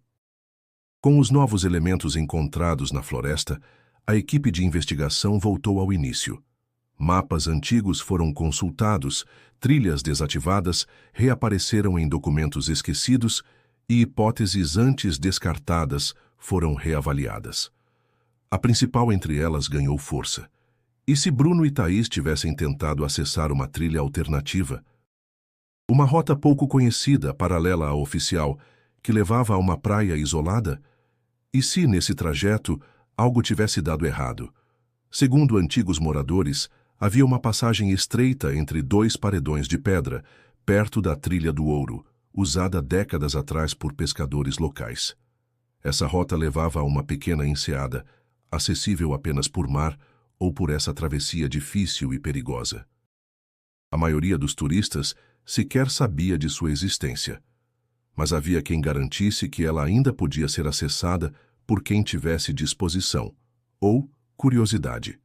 Com os novos elementos encontrados na floresta, a equipe de investigação voltou ao início. Mapas antigos foram consultados, trilhas desativadas reapareceram em documentos esquecidos e hipóteses antes descartadas foram reavaliadas. A principal entre elas ganhou força. E se Bruno e Thaís tivessem tentado acessar uma trilha alternativa? Uma rota pouco conhecida, paralela à oficial, que levava a uma praia isolada? E se, nesse trajeto, algo tivesse dado errado? Segundo antigos moradores, havia uma passagem estreita entre dois paredões de pedra, perto da Trilha do Ouro, usada décadas atrás por pescadores locais. Essa rota levava a uma pequena enseada, acessível apenas por mar ou por essa travessia difícil e perigosa. A maioria dos turistas sequer sabia de sua existência, mas havia quem garantisse que ela ainda podia ser acessada por quem tivesse disposição ou curiosidade.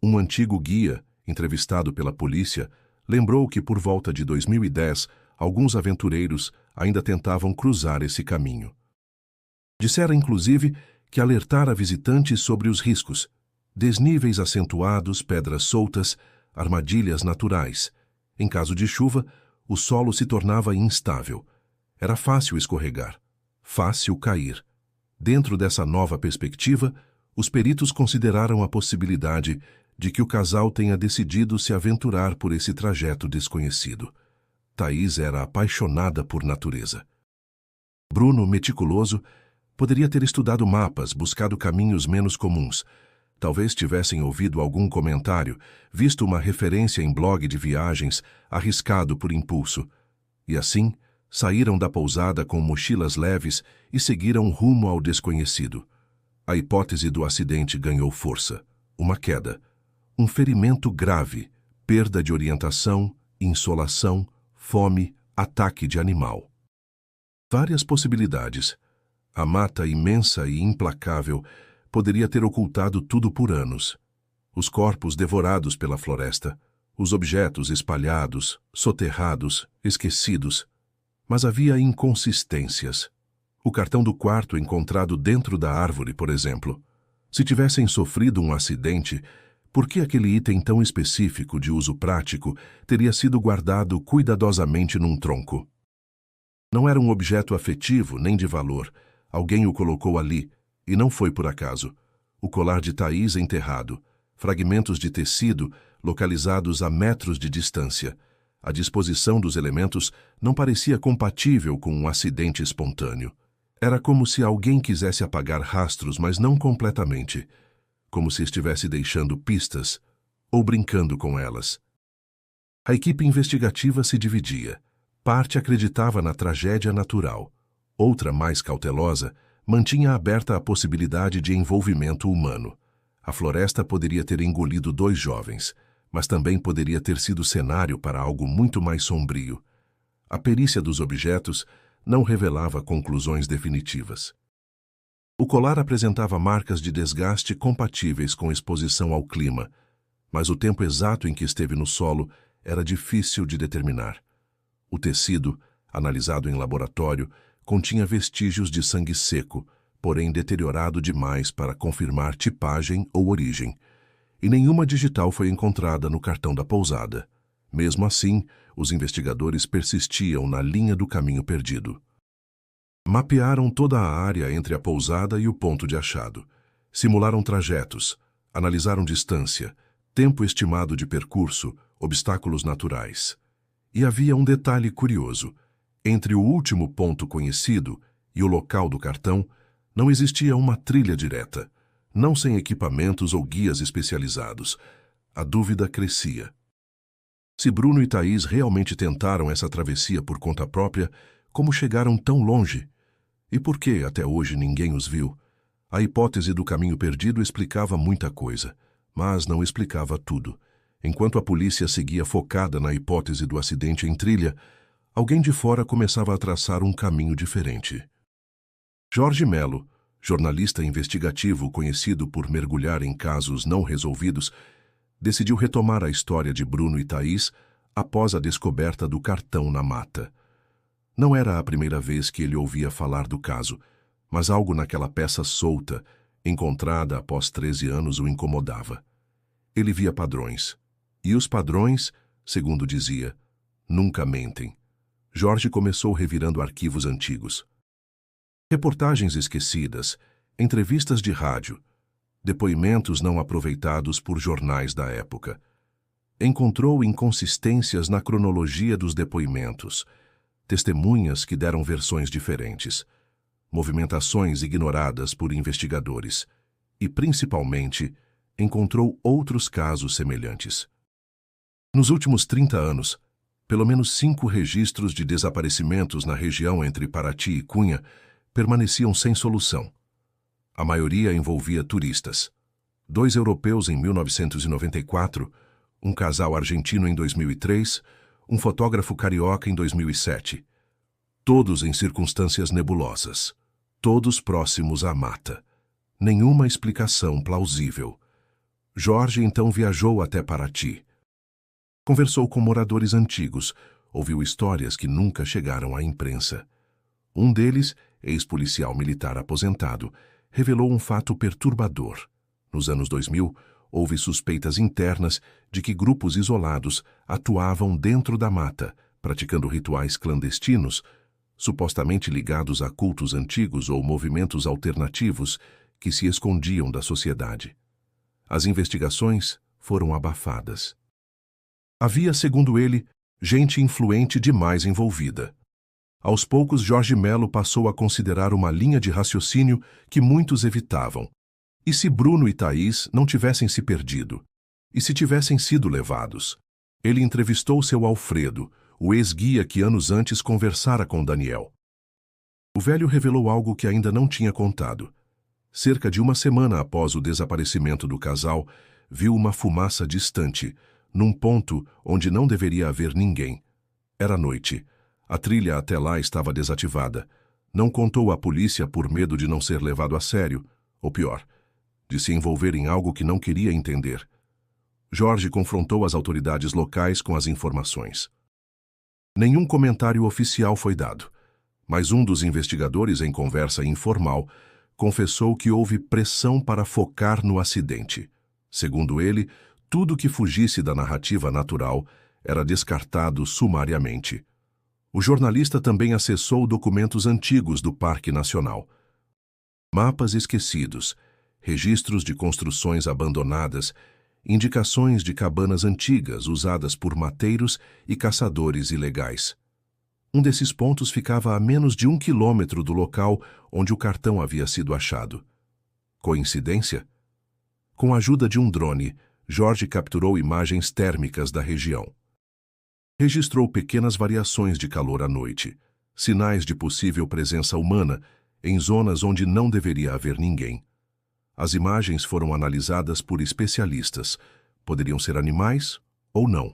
Um antigo guia, entrevistado pela polícia, lembrou que por volta de 2010, alguns aventureiros ainda tentavam cruzar esse caminho. Dissera, inclusive, que alertara visitantes sobre os riscos: desníveis acentuados, pedras soltas, armadilhas naturais. Em caso de chuva, o solo se tornava instável. Era fácil escorregar, fácil cair. Dentro dessa nova perspectiva, os peritos consideraram a possibilidade de que o casal tenha decidido se aventurar por esse trajeto desconhecido. Thaís era apaixonada por natureza. Bruno, meticuloso, poderia ter estudado mapas, buscado caminhos menos comuns. Talvez tivessem ouvido algum comentário, visto uma referência em blog de viagens, arriscado por impulso. E assim, saíram da pousada com mochilas leves e seguiram rumo ao desconhecido. A hipótese do acidente ganhou força. Uma queda. Um ferimento grave, perda de orientação, insolação, fome, ataque de animal. Várias possibilidades. A mata imensa e implacável poderia ter ocultado tudo por anos. Os corpos devorados pela floresta, os objetos espalhados, soterrados, esquecidos. Mas havia inconsistências. O cartão do quarto encontrado dentro da árvore, por exemplo. Se tivessem sofrido um acidente, por que aquele item tão específico de uso prático teria sido guardado cuidadosamente num tronco? Não era um objeto afetivo nem de valor. Alguém o colocou ali, e não foi por acaso. O colar de Thaís enterrado, fragmentos de tecido localizados a metros de distância. A disposição dos elementos não parecia compatível com um acidente espontâneo. Era como se alguém quisesse apagar rastros, mas não completamente. Como se estivesse deixando pistas ou brincando com elas. A equipe investigativa se dividia. Parte acreditava na tragédia natural. Outra, mais cautelosa, mantinha aberta a possibilidade de envolvimento humano. A floresta poderia ter engolido 2 jovens, mas também poderia ter sido cenário para algo muito mais sombrio. A perícia dos objetos não revelava conclusões definitivas. O colar apresentava marcas de desgaste compatíveis com exposição ao clima, mas o tempo exato em que esteve no solo era difícil de determinar. O tecido, analisado em laboratório, continha vestígios de sangue seco, porém deteriorado demais para confirmar tipagem ou origem, e nenhuma digital foi encontrada no cartão da pousada. Mesmo assim, os investigadores persistiam na linha do caminho perdido. Mapearam toda a área entre a pousada e o ponto de achado. Simularam trajetos, analisaram distância, tempo estimado de percurso, obstáculos naturais. E havia um detalhe curioso. Entre o último ponto conhecido e o local do cartão, não existia uma trilha direta, não sem equipamentos ou guias especializados. A dúvida crescia. Se Bruno e Thaís realmente tentaram essa travessia por conta própria, como chegaram tão longe? E por que até hoje ninguém os viu? A hipótese do caminho perdido explicava muita coisa, mas não explicava tudo. Enquanto a polícia seguia focada na hipótese do acidente em trilha, alguém de fora começava a traçar um caminho diferente. Jorge Melo, jornalista investigativo conhecido por mergulhar em casos não resolvidos, decidiu retomar a história de Bruno e Thaís após a descoberta do cartão na mata. Não era a primeira vez que ele ouvia falar do caso, mas algo naquela peça solta, encontrada após 13 anos, o incomodava. Ele via padrões. E os padrões, segundo dizia, nunca mentem. Jorge começou revirando arquivos antigos. Reportagens esquecidas, entrevistas de rádio, depoimentos não aproveitados por jornais da época. Encontrou inconsistências na cronologia dos depoimentos, testemunhas que deram versões diferentes, movimentações ignoradas por investigadores e, principalmente, encontrou outros casos semelhantes. Nos últimos 30 anos, pelo menos 5 registros de desaparecimentos na região entre Paraty e Cunha permaneciam sem solução. A maioria envolvia turistas. 2 europeus em 1994, um casal argentino em 2003, um fotógrafo carioca em 2007. Todos em circunstâncias nebulosas. Todos próximos à mata. Nenhuma explicação plausível. Jorge então viajou até Paraty. Conversou com moradores antigos, ouviu histórias que nunca chegaram à imprensa. Um deles, ex-policial militar aposentado, revelou um fato perturbador. Nos anos 2000, houve suspeitas internas de que grupos isolados atuavam dentro da mata, praticando rituais clandestinos, supostamente ligados a cultos antigos ou movimentos alternativos que se escondiam da sociedade. As investigações foram abafadas. Havia, segundo ele, gente influente demais envolvida. Aos poucos, Jorge Melo passou a considerar uma linha de raciocínio que muitos evitavam. E se Bruno e Thaís não tivessem se perdido? E se tivessem sido levados? Ele entrevistou seu Alfredo, o ex-guia que anos antes conversara com Daniel. O velho revelou algo que ainda não tinha contado. Cerca de uma semana após o desaparecimento do casal, viu uma fumaça distante, num ponto onde não deveria haver ninguém. Era noite. A trilha até lá estava desativada. Não contou à polícia por medo de não ser levado a sério, ou pior, de se envolver em algo que não queria entender. Jorge confrontou as autoridades locais com as informações. Nenhum comentário oficial foi dado, mas um dos investigadores, em conversa informal, confessou que houve pressão para focar no acidente. Segundo ele, tudo que fugisse da narrativa natural era descartado sumariamente. O jornalista também acessou documentos antigos do Parque Nacional. Mapas esquecidos, registros de construções abandonadas, indicações de cabanas antigas usadas por mateiros e caçadores ilegais. Um desses pontos ficava a menos de 1 quilômetro do local onde o cartão havia sido achado. Coincidência? Com a ajuda de um drone, Jorge capturou imagens térmicas da região. Registrou pequenas variações de calor à noite, sinais de possível presença humana em zonas onde não deveria haver ninguém. As imagens foram analisadas por especialistas. Poderiam ser animais ou não.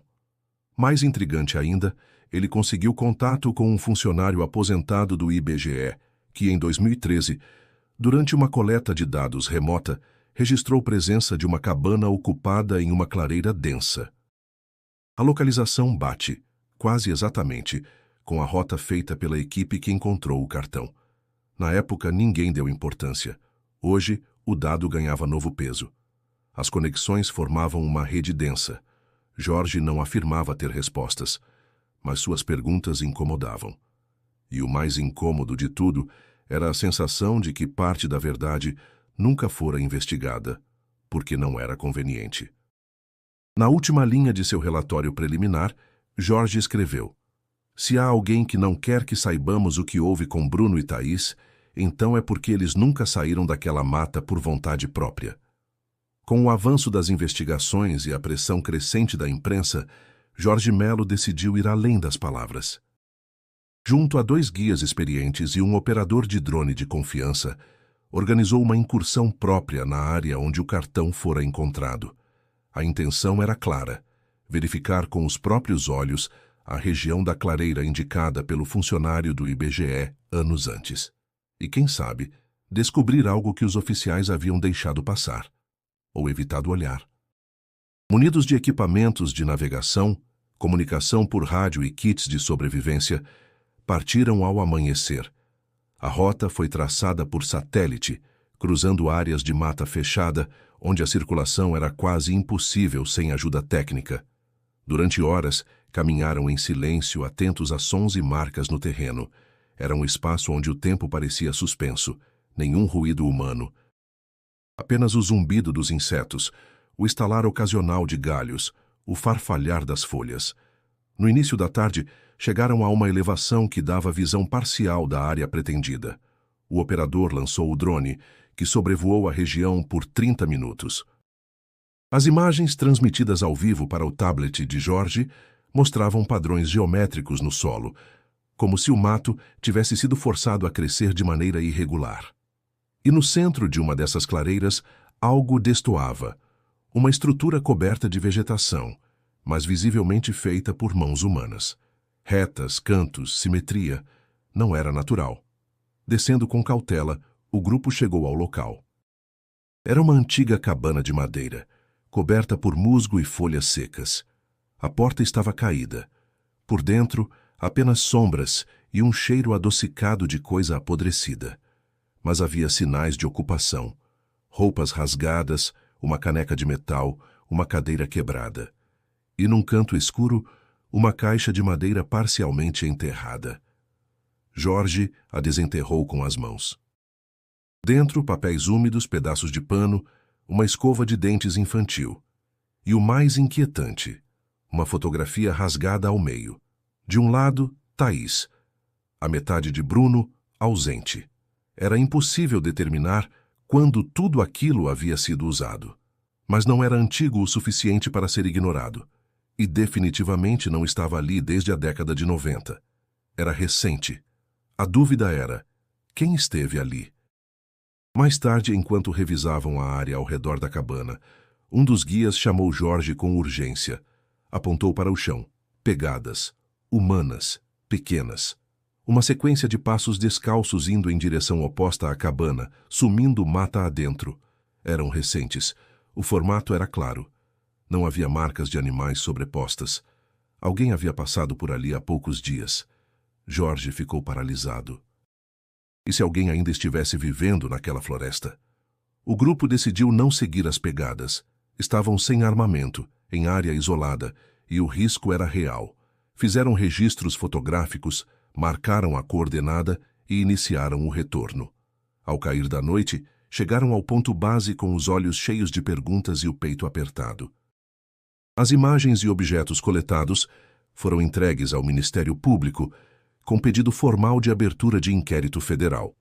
Mais intrigante ainda, ele conseguiu contato com um funcionário aposentado do IBGE, que em 2013, durante uma coleta de dados remota, registrou presença de uma cabana ocupada em uma clareira densa. A localização bate, quase exatamente, com a rota feita pela equipe que encontrou o cartão. Na época, ninguém deu importância. Hoje, o dado ganhava novo peso. As conexões formavam uma rede densa. Jorge não afirmava ter respostas, mas suas perguntas incomodavam. E o mais incômodo de tudo era a sensação de que parte da verdade nunca fora investigada, porque não era conveniente. Na última linha de seu relatório preliminar, Jorge escreveu: "Se há alguém que não quer que saibamos o que houve com Bruno e Thaís, então é porque eles nunca saíram daquela mata por vontade própria." Com o avanço das investigações e a pressão crescente da imprensa, Jorge Melo decidiu ir além das palavras. Junto a 2 guias experientes e um operador de drone de confiança, organizou uma incursão própria na área onde o cartão fora encontrado. A intenção era clara: verificar com os próprios olhos a região da clareira indicada pelo funcionário do IBGE anos antes. E, quem sabe, descobrir algo que os oficiais haviam deixado passar, ou evitado olhar. Munidos de equipamentos de navegação, comunicação por rádio e kits de sobrevivência, partiram ao amanhecer. A rota foi traçada por satélite, cruzando áreas de mata fechada, onde a circulação era quase impossível sem ajuda técnica. Durante horas, caminharam em silêncio, atentos a sons e marcas no terreno. Era um espaço onde o tempo parecia suspenso, nenhum ruído humano. Apenas o zumbido dos insetos, o estalar ocasional de galhos, o farfalhar das folhas. No início da tarde, chegaram a uma elevação que dava visão parcial da área pretendida. O operador lançou o drone, que sobrevoou a região por 30 minutos. As imagens transmitidas ao vivo para o tablet de Jorge mostravam padrões geométricos no solo, como se o mato tivesse sido forçado a crescer de maneira irregular. E no centro de uma dessas clareiras, algo destoava, uma estrutura coberta de vegetação, mas visivelmente feita por mãos humanas. Retas, cantos, simetria, não era natural. Descendo com cautela, o grupo chegou ao local. Era uma antiga cabana de madeira, coberta por musgo e folhas secas. A porta estava caída. Por dentro, apenas sombras e um cheiro adocicado de coisa apodrecida. Mas havia sinais de ocupação. Roupas rasgadas, uma caneca de metal, uma cadeira quebrada. E num canto escuro, uma caixa de madeira parcialmente enterrada. Jorge a desenterrou com as mãos. Dentro, papéis úmidos, pedaços de pano, uma escova de dentes infantil. E o mais inquietante, uma fotografia rasgada ao meio. De um lado, Thaís. A metade de Bruno, ausente. Era impossível determinar quando tudo aquilo havia sido usado. Mas não era antigo o suficiente para ser ignorado. E definitivamente não estava ali desde a década de 90. Era recente. A dúvida era: quem esteve ali? Mais tarde, enquanto revisavam a área ao redor da cabana, um dos guias chamou Jorge com urgência. Apontou para o chão. Pegadas. Humanas. Pequenas. Uma sequência de passos descalços indo em direção oposta à cabana, sumindo mata adentro. Eram recentes. O formato era claro. Não havia marcas de animais sobrepostas. Alguém havia passado por ali há poucos dias. Jorge ficou paralisado. E se alguém ainda estivesse vivendo naquela floresta? O grupo decidiu não seguir as pegadas. Estavam sem armamento, em área isolada, e o risco era real. Fizeram registros fotográficos, marcaram a coordenada e iniciaram o retorno. Ao cair da noite, chegaram ao ponto base com os olhos cheios de perguntas e o peito apertado. As imagens e objetos coletados foram entregues ao Ministério Público com pedido formal de abertura de inquérito federal.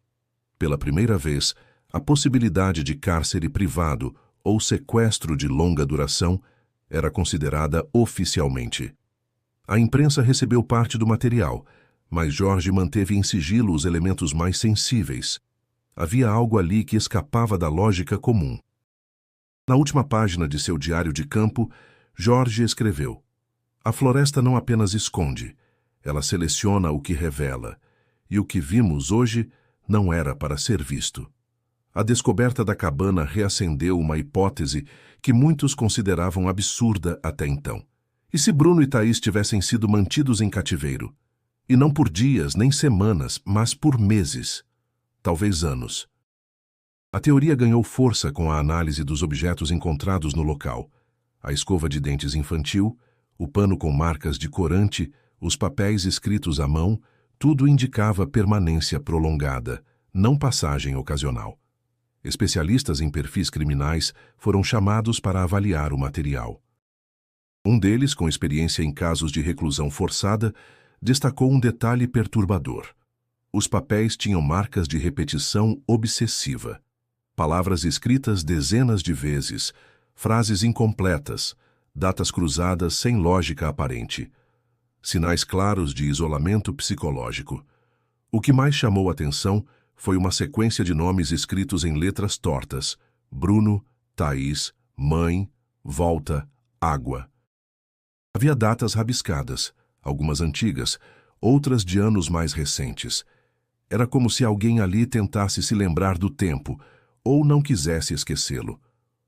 Pela primeira vez, a possibilidade de cárcere privado ou sequestro de longa duração era considerada oficialmente. A imprensa recebeu parte do material, mas Jorge manteve em sigilo os elementos mais sensíveis. Havia algo ali que escapava da lógica comum. Na última página de seu diário de campo, Jorge escreveu: "A floresta não apenas esconde, ela seleciona o que revela, e o que vimos hoje não era para ser visto." A descoberta da cabana reacendeu uma hipótese que muitos consideravam absurda até então. E se Bruno e Thaís tivessem sido mantidos em cativeiro? E não por dias nem semanas, mas por meses, talvez anos. A teoria ganhou força com a análise dos objetos encontrados no local. A escova de dentes infantil, o pano com marcas de corante, os papéis escritos à mão, Tudo indicava permanência prolongada, não passagem ocasional. Especialistas em perfis criminais foram chamados para avaliar o material. Um deles, com experiência em casos de reclusão forçada, destacou um detalhe perturbador. Os papéis tinham marcas de repetição obsessiva. Palavras escritas dezenas de vezes, frases incompletas, datas cruzadas sem lógica aparente. Sinais claros de isolamento psicológico. O que mais chamou atenção foi uma sequência de nomes escritos em letras tortas: Bruno, Thaís, mãe, volta, água. Havia datas rabiscadas, algumas antigas, outras de anos mais recentes. Era como se alguém ali tentasse se lembrar do tempo, ou não quisesse esquecê-lo.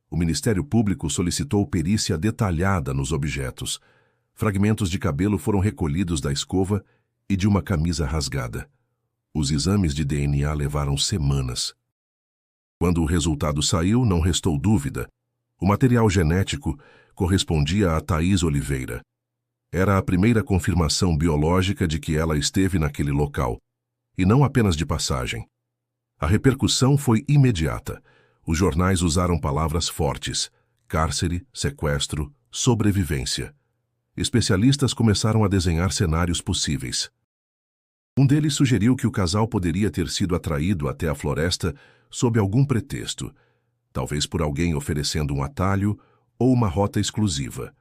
O Ministério Público solicitou perícia detalhada nos objetos. Fragmentos de cabelo foram recolhidos da escova e de uma camisa rasgada. Os exames de DNA levaram semanas. Quando o resultado saiu, não restou dúvida. O material genético correspondia a Thaís Oliveira. Era a primeira confirmação biológica de que ela esteve naquele local, e não apenas de passagem. A repercussão foi imediata. Os jornais usaram palavras fortes: cárcere, sequestro, sobrevivência. Especialistas começaram a desenhar cenários possíveis. Um deles sugeriu que o casal poderia ter sido atraído até a floresta sob algum pretexto, talvez por alguém oferecendo um atalho ou uma rota exclusiva.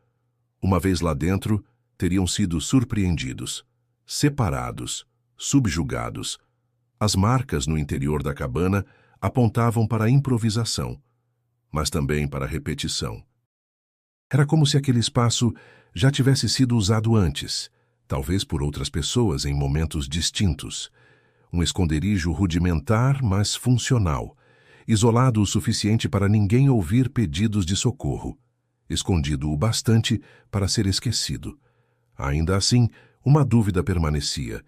Uma vez lá dentro, teriam sido surpreendidos, separados, subjugados. As marcas no interior da cabana apontavam para a improvisação, mas também para a repetição. Era como se aquele espaço já tivesse sido usado antes, talvez por outras pessoas em momentos distintos. Um esconderijo rudimentar, mas funcional, isolado o suficiente para ninguém ouvir pedidos de socorro, escondido o bastante para ser esquecido. Ainda assim, uma dúvida permanecia.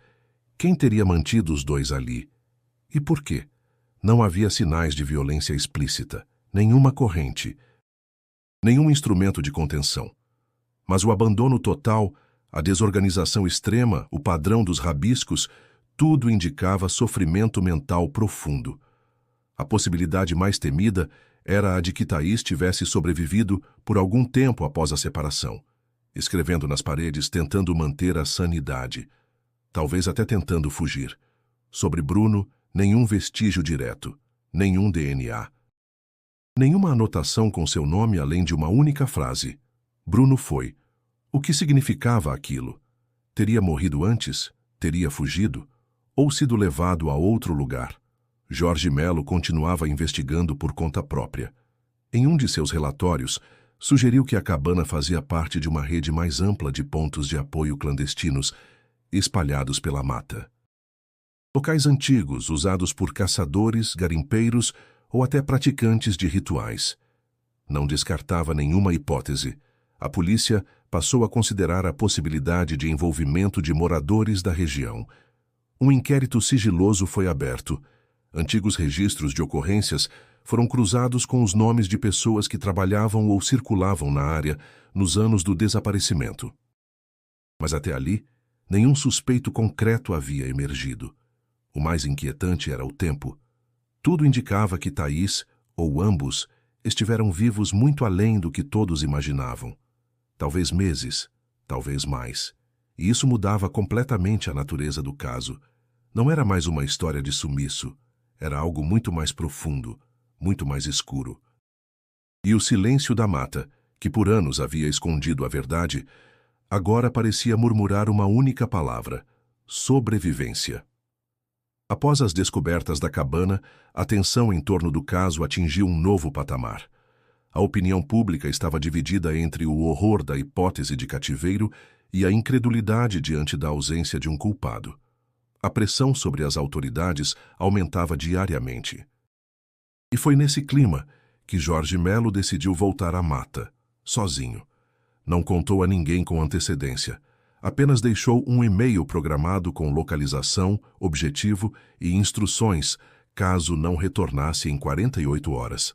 Quem teria mantido os dois ali? E por quê? Não havia sinais de violência explícita, nenhuma corrente, nenhum instrumento de contenção. Mas o abandono total, a desorganização extrema, o padrão dos rabiscos, tudo indicava sofrimento mental profundo. A possibilidade mais temida era a de que Thaís tivesse sobrevivido por algum tempo após a separação, escrevendo nas paredes tentando manter a sanidade, talvez até tentando fugir. Sobre Bruno, nenhum vestígio direto, nenhum DNA. Nenhuma anotação com seu nome além de uma única frase: Bruno foi. O que significava aquilo? Teria morrido antes? Teria fugido? Ou sido levado a outro lugar? Jorge Melo continuava investigando por conta própria. Em um de seus relatórios, sugeriu que a cabana fazia parte de uma rede mais ampla de pontos de apoio clandestinos espalhados pela mata. Locais antigos usados por caçadores, garimpeiros ou até praticantes de rituais. Não descartava nenhuma hipótese. A polícia passou a considerar a possibilidade de envolvimento de moradores da região. Um inquérito sigiloso foi aberto. Antigos registros de ocorrências foram cruzados com os nomes de pessoas que trabalhavam ou circulavam na área nos anos do desaparecimento. Mas até ali, nenhum suspeito concreto havia emergido. O mais inquietante era o tempo. Tudo indicava que Thaís, ou ambos, estiveram vivos muito além do que todos imaginavam. Talvez meses, talvez mais. E isso mudava completamente a natureza do caso. Não era mais uma história de sumiço. Era algo muito mais profundo, muito mais escuro. E o silêncio da mata, que por anos havia escondido a verdade, agora parecia murmurar uma única palavra: sobrevivência. Após as descobertas da cabana, a tensão em torno do caso atingiu um novo patamar. A opinião pública estava dividida entre o horror da hipótese de cativeiro e a incredulidade diante da ausência de um culpado. A pressão sobre as autoridades aumentava diariamente. E foi nesse clima que Jorge Melo decidiu voltar à mata, sozinho. Não contou a ninguém com antecedência. Apenas deixou um e-mail programado com localização, objetivo e instruções, caso não retornasse em 48 horas.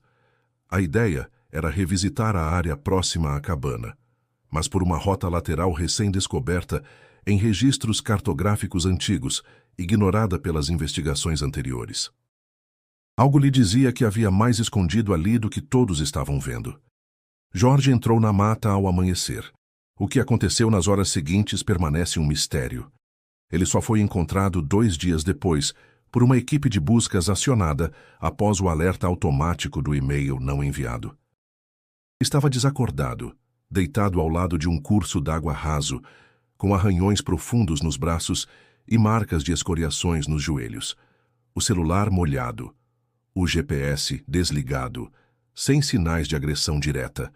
A ideia era revisitar a área próxima à cabana, mas por uma rota lateral recém-descoberta em registros cartográficos antigos ignorada pelas investigações anteriores. Algo lhe dizia que havia mais escondido ali do que todos estavam vendo. Jorge entrou na mata ao amanhecer. O que aconteceu nas horas seguintes permanece um mistério. Ele só foi encontrado 2 dias depois, por uma equipe de buscas acionada após o alerta automático do e-mail não enviado. Estava desacordado, deitado ao lado de um curso d'água raso, com arranhões profundos nos braços e marcas de escoriações nos joelhos. O celular molhado, o GPS desligado, sem sinais de agressão direta.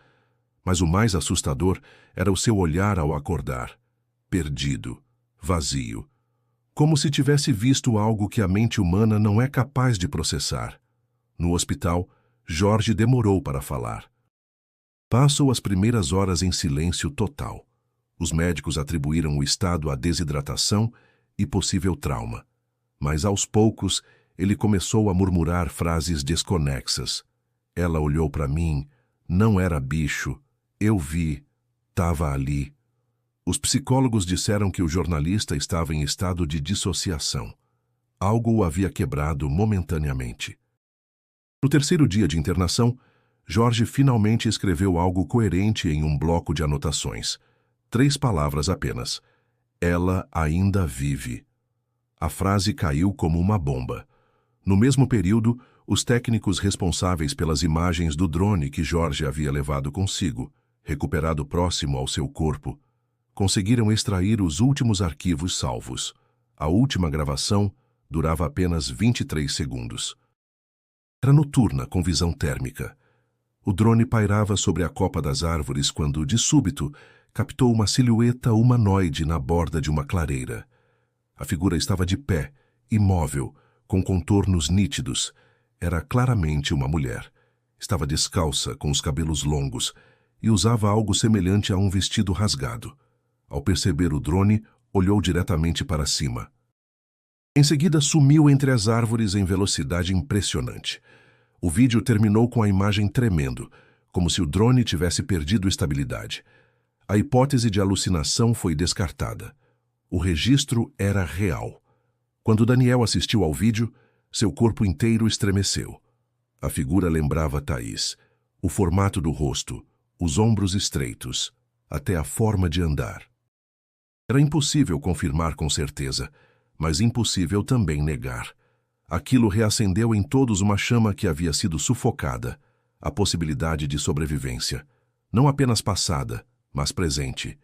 Mas o mais assustador era o seu olhar ao acordar, perdido, vazio, como se tivesse visto algo que a mente humana não é capaz de processar. No hospital, Jorge demorou para falar. Passou as primeiras horas em silêncio total. Os médicos atribuíram o estado à desidratação e possível trauma. Mas aos poucos, ele começou a murmurar frases desconexas. Ela olhou para mim, não era bicho, eu vi, estava ali. Os psicólogos disseram que o jornalista estava em estado de dissociação. Algo o havia quebrado momentaneamente. No terceiro dia de internação, Jorge finalmente escreveu algo coerente em um bloco de anotações. 3 palavras apenas. Ela ainda vive. A frase caiu como uma bomba. No mesmo período, os técnicos responsáveis pelas imagens do drone que Jorge havia levado consigo, recuperado próximo ao seu corpo, conseguiram extrair os últimos arquivos salvos. A última gravação durava apenas 23 segundos. Era noturna, com visão térmica. O drone pairava sobre a copa das árvores quando, de súbito, captou uma silhueta humanoide na borda de uma clareira. A figura estava de pé, imóvel, com contornos nítidos. Era claramente uma mulher. Estava descalça, com os cabelos longos, e usava algo semelhante a um vestido rasgado. Ao perceber o drone, olhou diretamente para cima. Em seguida, sumiu entre as árvores em velocidade impressionante. O vídeo terminou com a imagem tremendo, como se o drone tivesse perdido estabilidade. A hipótese de alucinação foi descartada. O registro era real. Quando Daniel assistiu ao vídeo, seu corpo inteiro estremeceu. A figura lembrava Thaís. O formato do rosto, os ombros estreitos, até a forma de andar. Era impossível confirmar com certeza, mas impossível também negar. Aquilo reacendeu em todos uma chama que havia sido sufocada, a possibilidade de sobrevivência, não apenas passada, mas presente.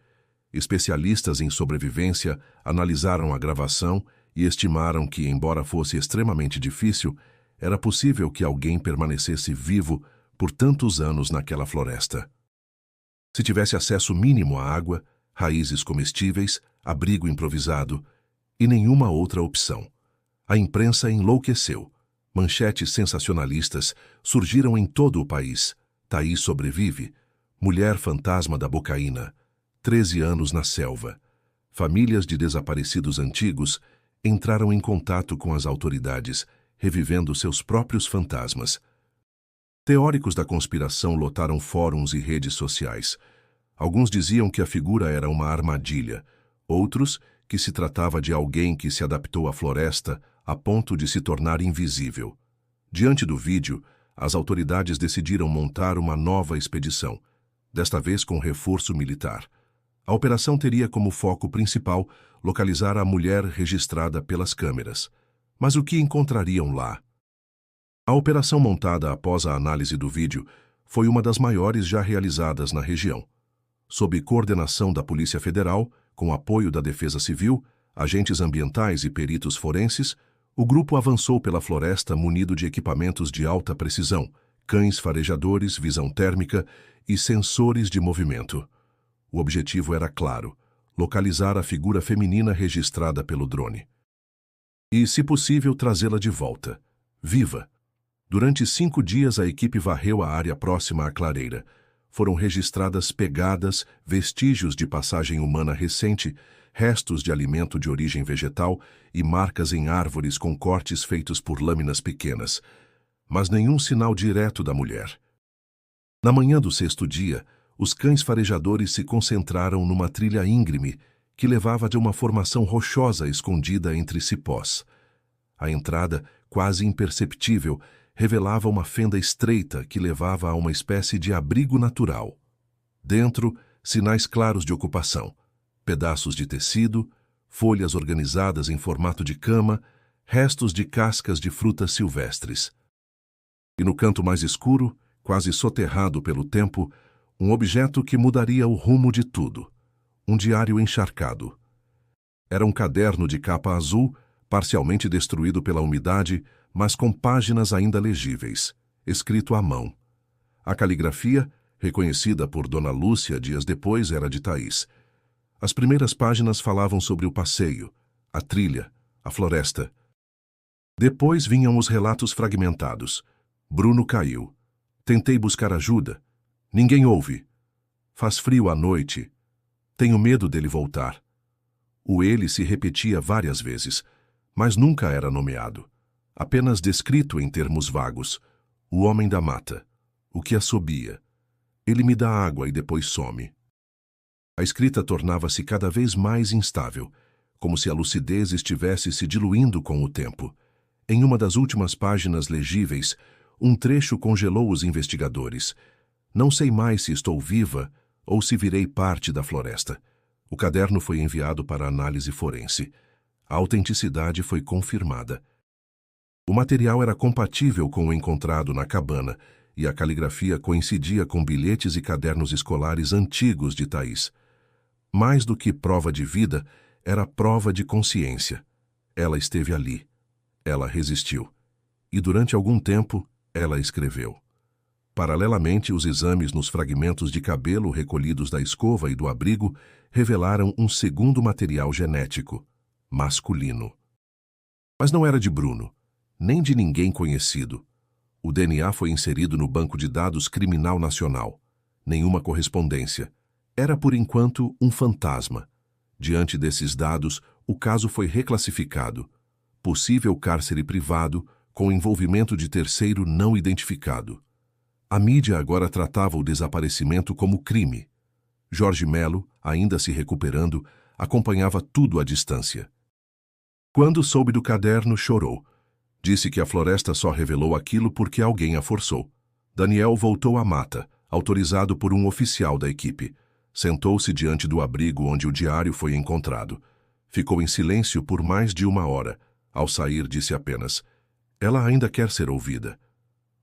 Especialistas em sobrevivência analisaram a gravação e estimaram que, embora fosse extremamente difícil, era possível que alguém permanecesse vivo por tantos anos naquela floresta. Se tivesse acesso mínimo à água, raízes comestíveis, abrigo improvisado e nenhuma outra opção. A imprensa enlouqueceu. Manchetes sensacionalistas surgiram em todo o país. Thaís sobrevive. Mulher fantasma da Bocaína. 13 anos na selva. Famílias de desaparecidos antigos entraram em contato com as autoridades, revivendo seus próprios fantasmas. Teóricos da conspiração lotaram fóruns e redes sociais. Alguns diziam que a figura era uma armadilha. Outros, que se tratava de alguém que se adaptou à floresta a ponto de se tornar invisível. Diante do vídeo, as autoridades decidiram montar uma nova expedição, desta vez com reforço militar. A operação teria como foco principal localizar a mulher registrada pelas câmeras. Mas o que encontrariam lá? A operação montada após a análise do vídeo foi uma das maiores já realizadas na região. Sob coordenação da Polícia Federal, com apoio da Defesa Civil, agentes ambientais e peritos forenses, o grupo avançou pela floresta munido de equipamentos de alta precisão, cães farejadores, visão térmica e sensores de movimento. O objetivo era claro: localizar a figura feminina registrada pelo drone. E, se possível, trazê-la de volta, viva. Durante 5 dias, a equipe varreu a área próxima à clareira. Foram registradas pegadas, vestígios de passagem humana recente, restos de alimento de origem vegetal e marcas em árvores com cortes feitos por lâminas pequenas, mas nenhum sinal direto da mulher. Na manhã do 6º dia, os cães farejadores se concentraram numa trilha íngreme que levava de uma formação rochosa escondida entre cipós. A entrada, quase imperceptível, revelava uma fenda estreita que levava a uma espécie de abrigo natural. Dentro, sinais claros de ocupação, pedaços de tecido, folhas organizadas em formato de cama, restos de cascas de frutas silvestres. E no canto mais escuro, quase soterrado pelo tempo, um objeto que mudaria o rumo de tudo. Um diário encharcado. Era um caderno de capa azul, parcialmente destruído pela umidade, mas com páginas ainda legíveis, escrito à mão. A caligrafia, reconhecida por Dona Lúcia dias depois, era de Thaís. As primeiras páginas falavam sobre o passeio, a trilha, a floresta. Depois vinham os relatos fragmentados. Bruno caiu. Tentei buscar ajuda. Ninguém ouve. Faz frio à noite. Tenho medo dele voltar. O ele se repetia várias vezes, mas nunca era nomeado. Apenas descrito em termos vagos. O homem da mata. O que assobia. Ele me dá água e depois some. A escrita tornava-se cada vez mais instável, como se a lucidez estivesse se diluindo com o tempo. Em uma das últimas páginas legíveis, um trecho congelou os investigadores. Não sei mais se estou viva ou se virei parte da floresta. O caderno foi enviado para análise forense. A autenticidade foi confirmada. O material era compatível com o encontrado na cabana e a caligrafia coincidia com bilhetes e cadernos escolares antigos de Thaís. Mais do que prova de vida, era prova de consciência. Ela esteve ali. Ela resistiu. E durante algum tempo, ela escreveu. Paralelamente, os exames nos fragmentos de cabelo recolhidos da escova e do abrigo revelaram um segundo material genético, masculino. Mas não era de Bruno, nem de ninguém conhecido. O DNA foi inserido no Banco de Dados Criminal Nacional. Nenhuma correspondência. Era, por enquanto, um fantasma. Diante desses dados, o caso foi reclassificado. Possível cárcere privado, com envolvimento de terceiro não identificado. A mídia agora tratava o desaparecimento como crime. Jorge Melo, ainda se recuperando, acompanhava tudo à distância. Quando soube do caderno, chorou. Disse que a floresta só revelou aquilo porque alguém a forçou. Daniel voltou à mata, autorizado por um oficial da equipe. Sentou-se diante do abrigo onde o diário foi encontrado. Ficou em silêncio por mais de 1 hora. Ao sair, disse apenas: "Ela ainda quer ser ouvida."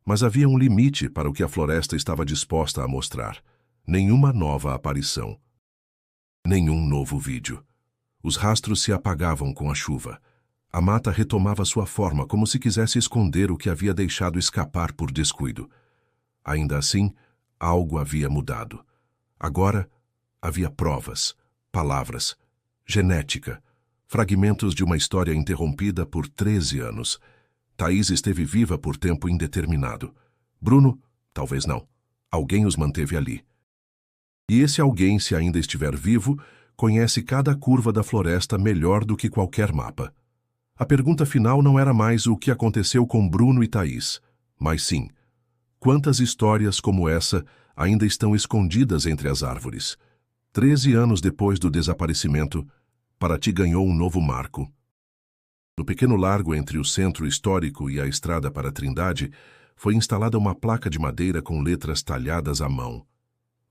Mas havia um limite para o que a floresta estava disposta a mostrar. Nenhuma nova aparição. Nenhum novo vídeo. Os rastros se apagavam com a chuva. A mata retomava sua forma como se quisesse esconder o que havia deixado escapar por descuido. Ainda assim, algo havia mudado. Agora, havia provas, palavras, genética, fragmentos de uma história interrompida por 13 anos. Thaís esteve viva por tempo indeterminado. Bruno, talvez não. Alguém os manteve ali. E esse alguém, se ainda estiver vivo, conhece cada curva da floresta melhor do que qualquer mapa. A pergunta final não era mais o que aconteceu com Bruno e Thaís, mas sim, quantas histórias como essa ainda estão escondidas entre as árvores? 13 anos depois do desaparecimento, Paraty ganhou um novo marco. No pequeno largo entre o centro histórico e a estrada para Trindade, foi instalada uma placa de madeira com letras talhadas à mão.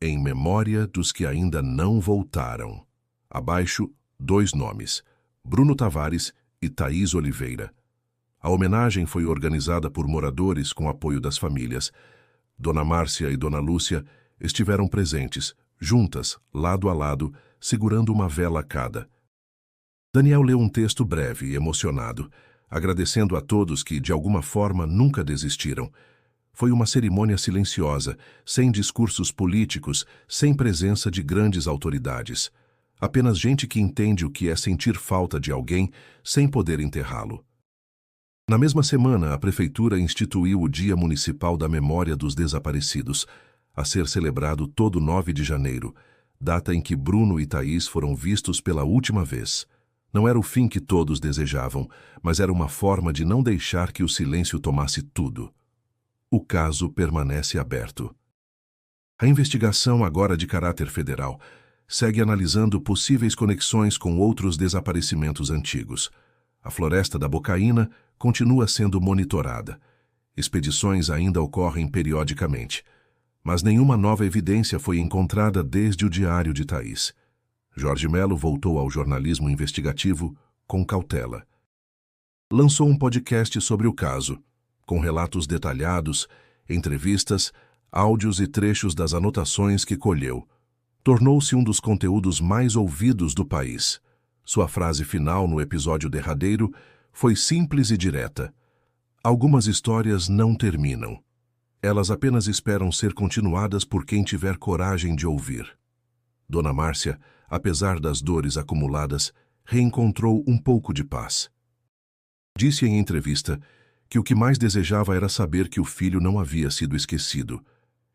Em memória dos que ainda não voltaram. Abaixo, 2 nomes, Bruno Tavares e Thaís Oliveira. A homenagem foi organizada por moradores com apoio das famílias. Dona Márcia e Dona Lúcia estiveram presentes, juntas, lado a lado, segurando uma vela a cada. Daniel leu um texto breve e emocionado, agradecendo a todos que, de alguma forma, nunca desistiram. Foi uma cerimônia silenciosa, sem discursos políticos, sem presença de grandes autoridades. Apenas gente que entende o que é sentir falta de alguém sem poder enterrá-lo. Na mesma semana, a Prefeitura instituiu o Dia Municipal da Memória dos Desaparecidos, a ser celebrado todo 9 de janeiro, data em que Bruno e Thaís foram vistos pela última vez. Não era o fim que todos desejavam, mas era uma forma de não deixar que o silêncio tomasse tudo. O caso permanece aberto. A investigação, agora de caráter federal, segue analisando possíveis conexões com outros desaparecimentos antigos. A floresta da Bocaina continua sendo monitorada. Expedições ainda ocorrem periodicamente, mas nenhuma nova evidência foi encontrada desde o diário de Thaís. Jorge Melo voltou ao jornalismo investigativo com cautela. Lançou um podcast sobre o caso, com relatos detalhados, entrevistas, áudios e trechos das anotações que colheu. Tornou-se um dos conteúdos mais ouvidos do país. Sua frase final no episódio derradeiro foi simples e direta. Algumas histórias não terminam. Elas apenas esperam ser continuadas por quem tiver coragem de ouvir. Dona Márcia, apesar das dores acumuladas, reencontrou um pouco de paz. Disse em entrevista que o que mais desejava era saber que o filho não havia sido esquecido,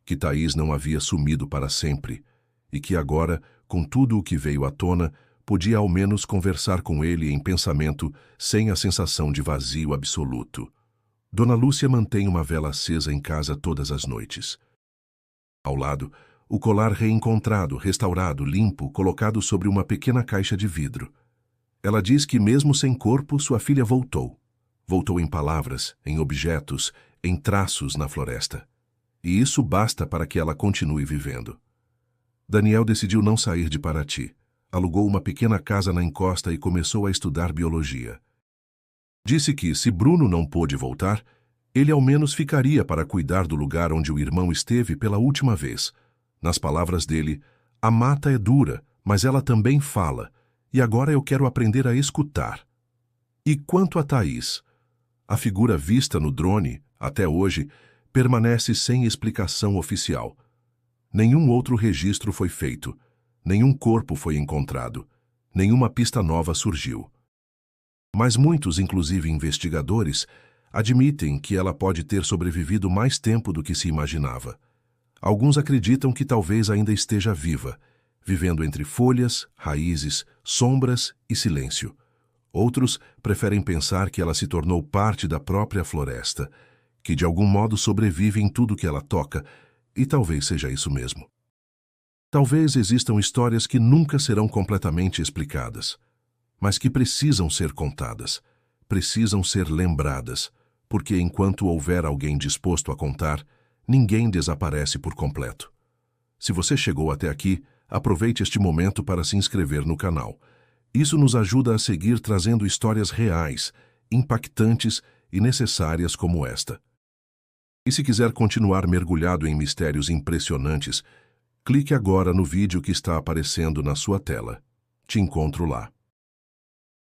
que Thaís não havia sumido para sempre, e que agora, com tudo o que veio à tona, podia ao menos conversar com ele em pensamento sem a sensação de vazio absoluto. Dona Lúcia mantém uma vela acesa em casa todas as noites. Ao lado, o colar reencontrado, restaurado, limpo, colocado sobre uma pequena caixa de vidro. Ela diz que mesmo sem corpo, sua filha voltou. Voltou em palavras, em objetos, em traços na floresta. E isso basta para que ela continue vivendo. Daniel decidiu não sair de Paraty. Alugou uma pequena casa na encosta e começou a estudar biologia. Disse que, se Bruno não pôde voltar, ele ao menos ficaria para cuidar do lugar onde o irmão esteve pela última vez. Nas palavras dele, a mata é dura, mas ela também fala, e agora eu quero aprender a escutar. E quanto a Thaís? A figura vista no drone, até hoje, permanece sem explicação oficial. Nenhum outro registro foi feito, nenhum corpo foi encontrado, nenhuma pista nova surgiu. Mas muitos, inclusive investigadores, admitem que ela pode ter sobrevivido mais tempo do que se imaginava. Alguns acreditam que talvez ainda esteja viva, vivendo entre folhas, raízes, sombras e silêncio. Outros preferem pensar que ela se tornou parte da própria floresta, que de algum modo sobrevive em tudo que ela toca, e talvez seja isso mesmo. Talvez existam histórias que nunca serão completamente explicadas, mas que precisam ser contadas, precisam ser lembradas, porque enquanto houver alguém disposto a contar, ninguém desaparece por completo. Se você chegou até aqui, aproveite este momento para se inscrever no canal. Isso nos ajuda a seguir trazendo histórias reais, impactantes e necessárias como esta. E se quiser continuar mergulhado em mistérios impressionantes, clique agora no vídeo que está aparecendo na sua tela. Te encontro lá.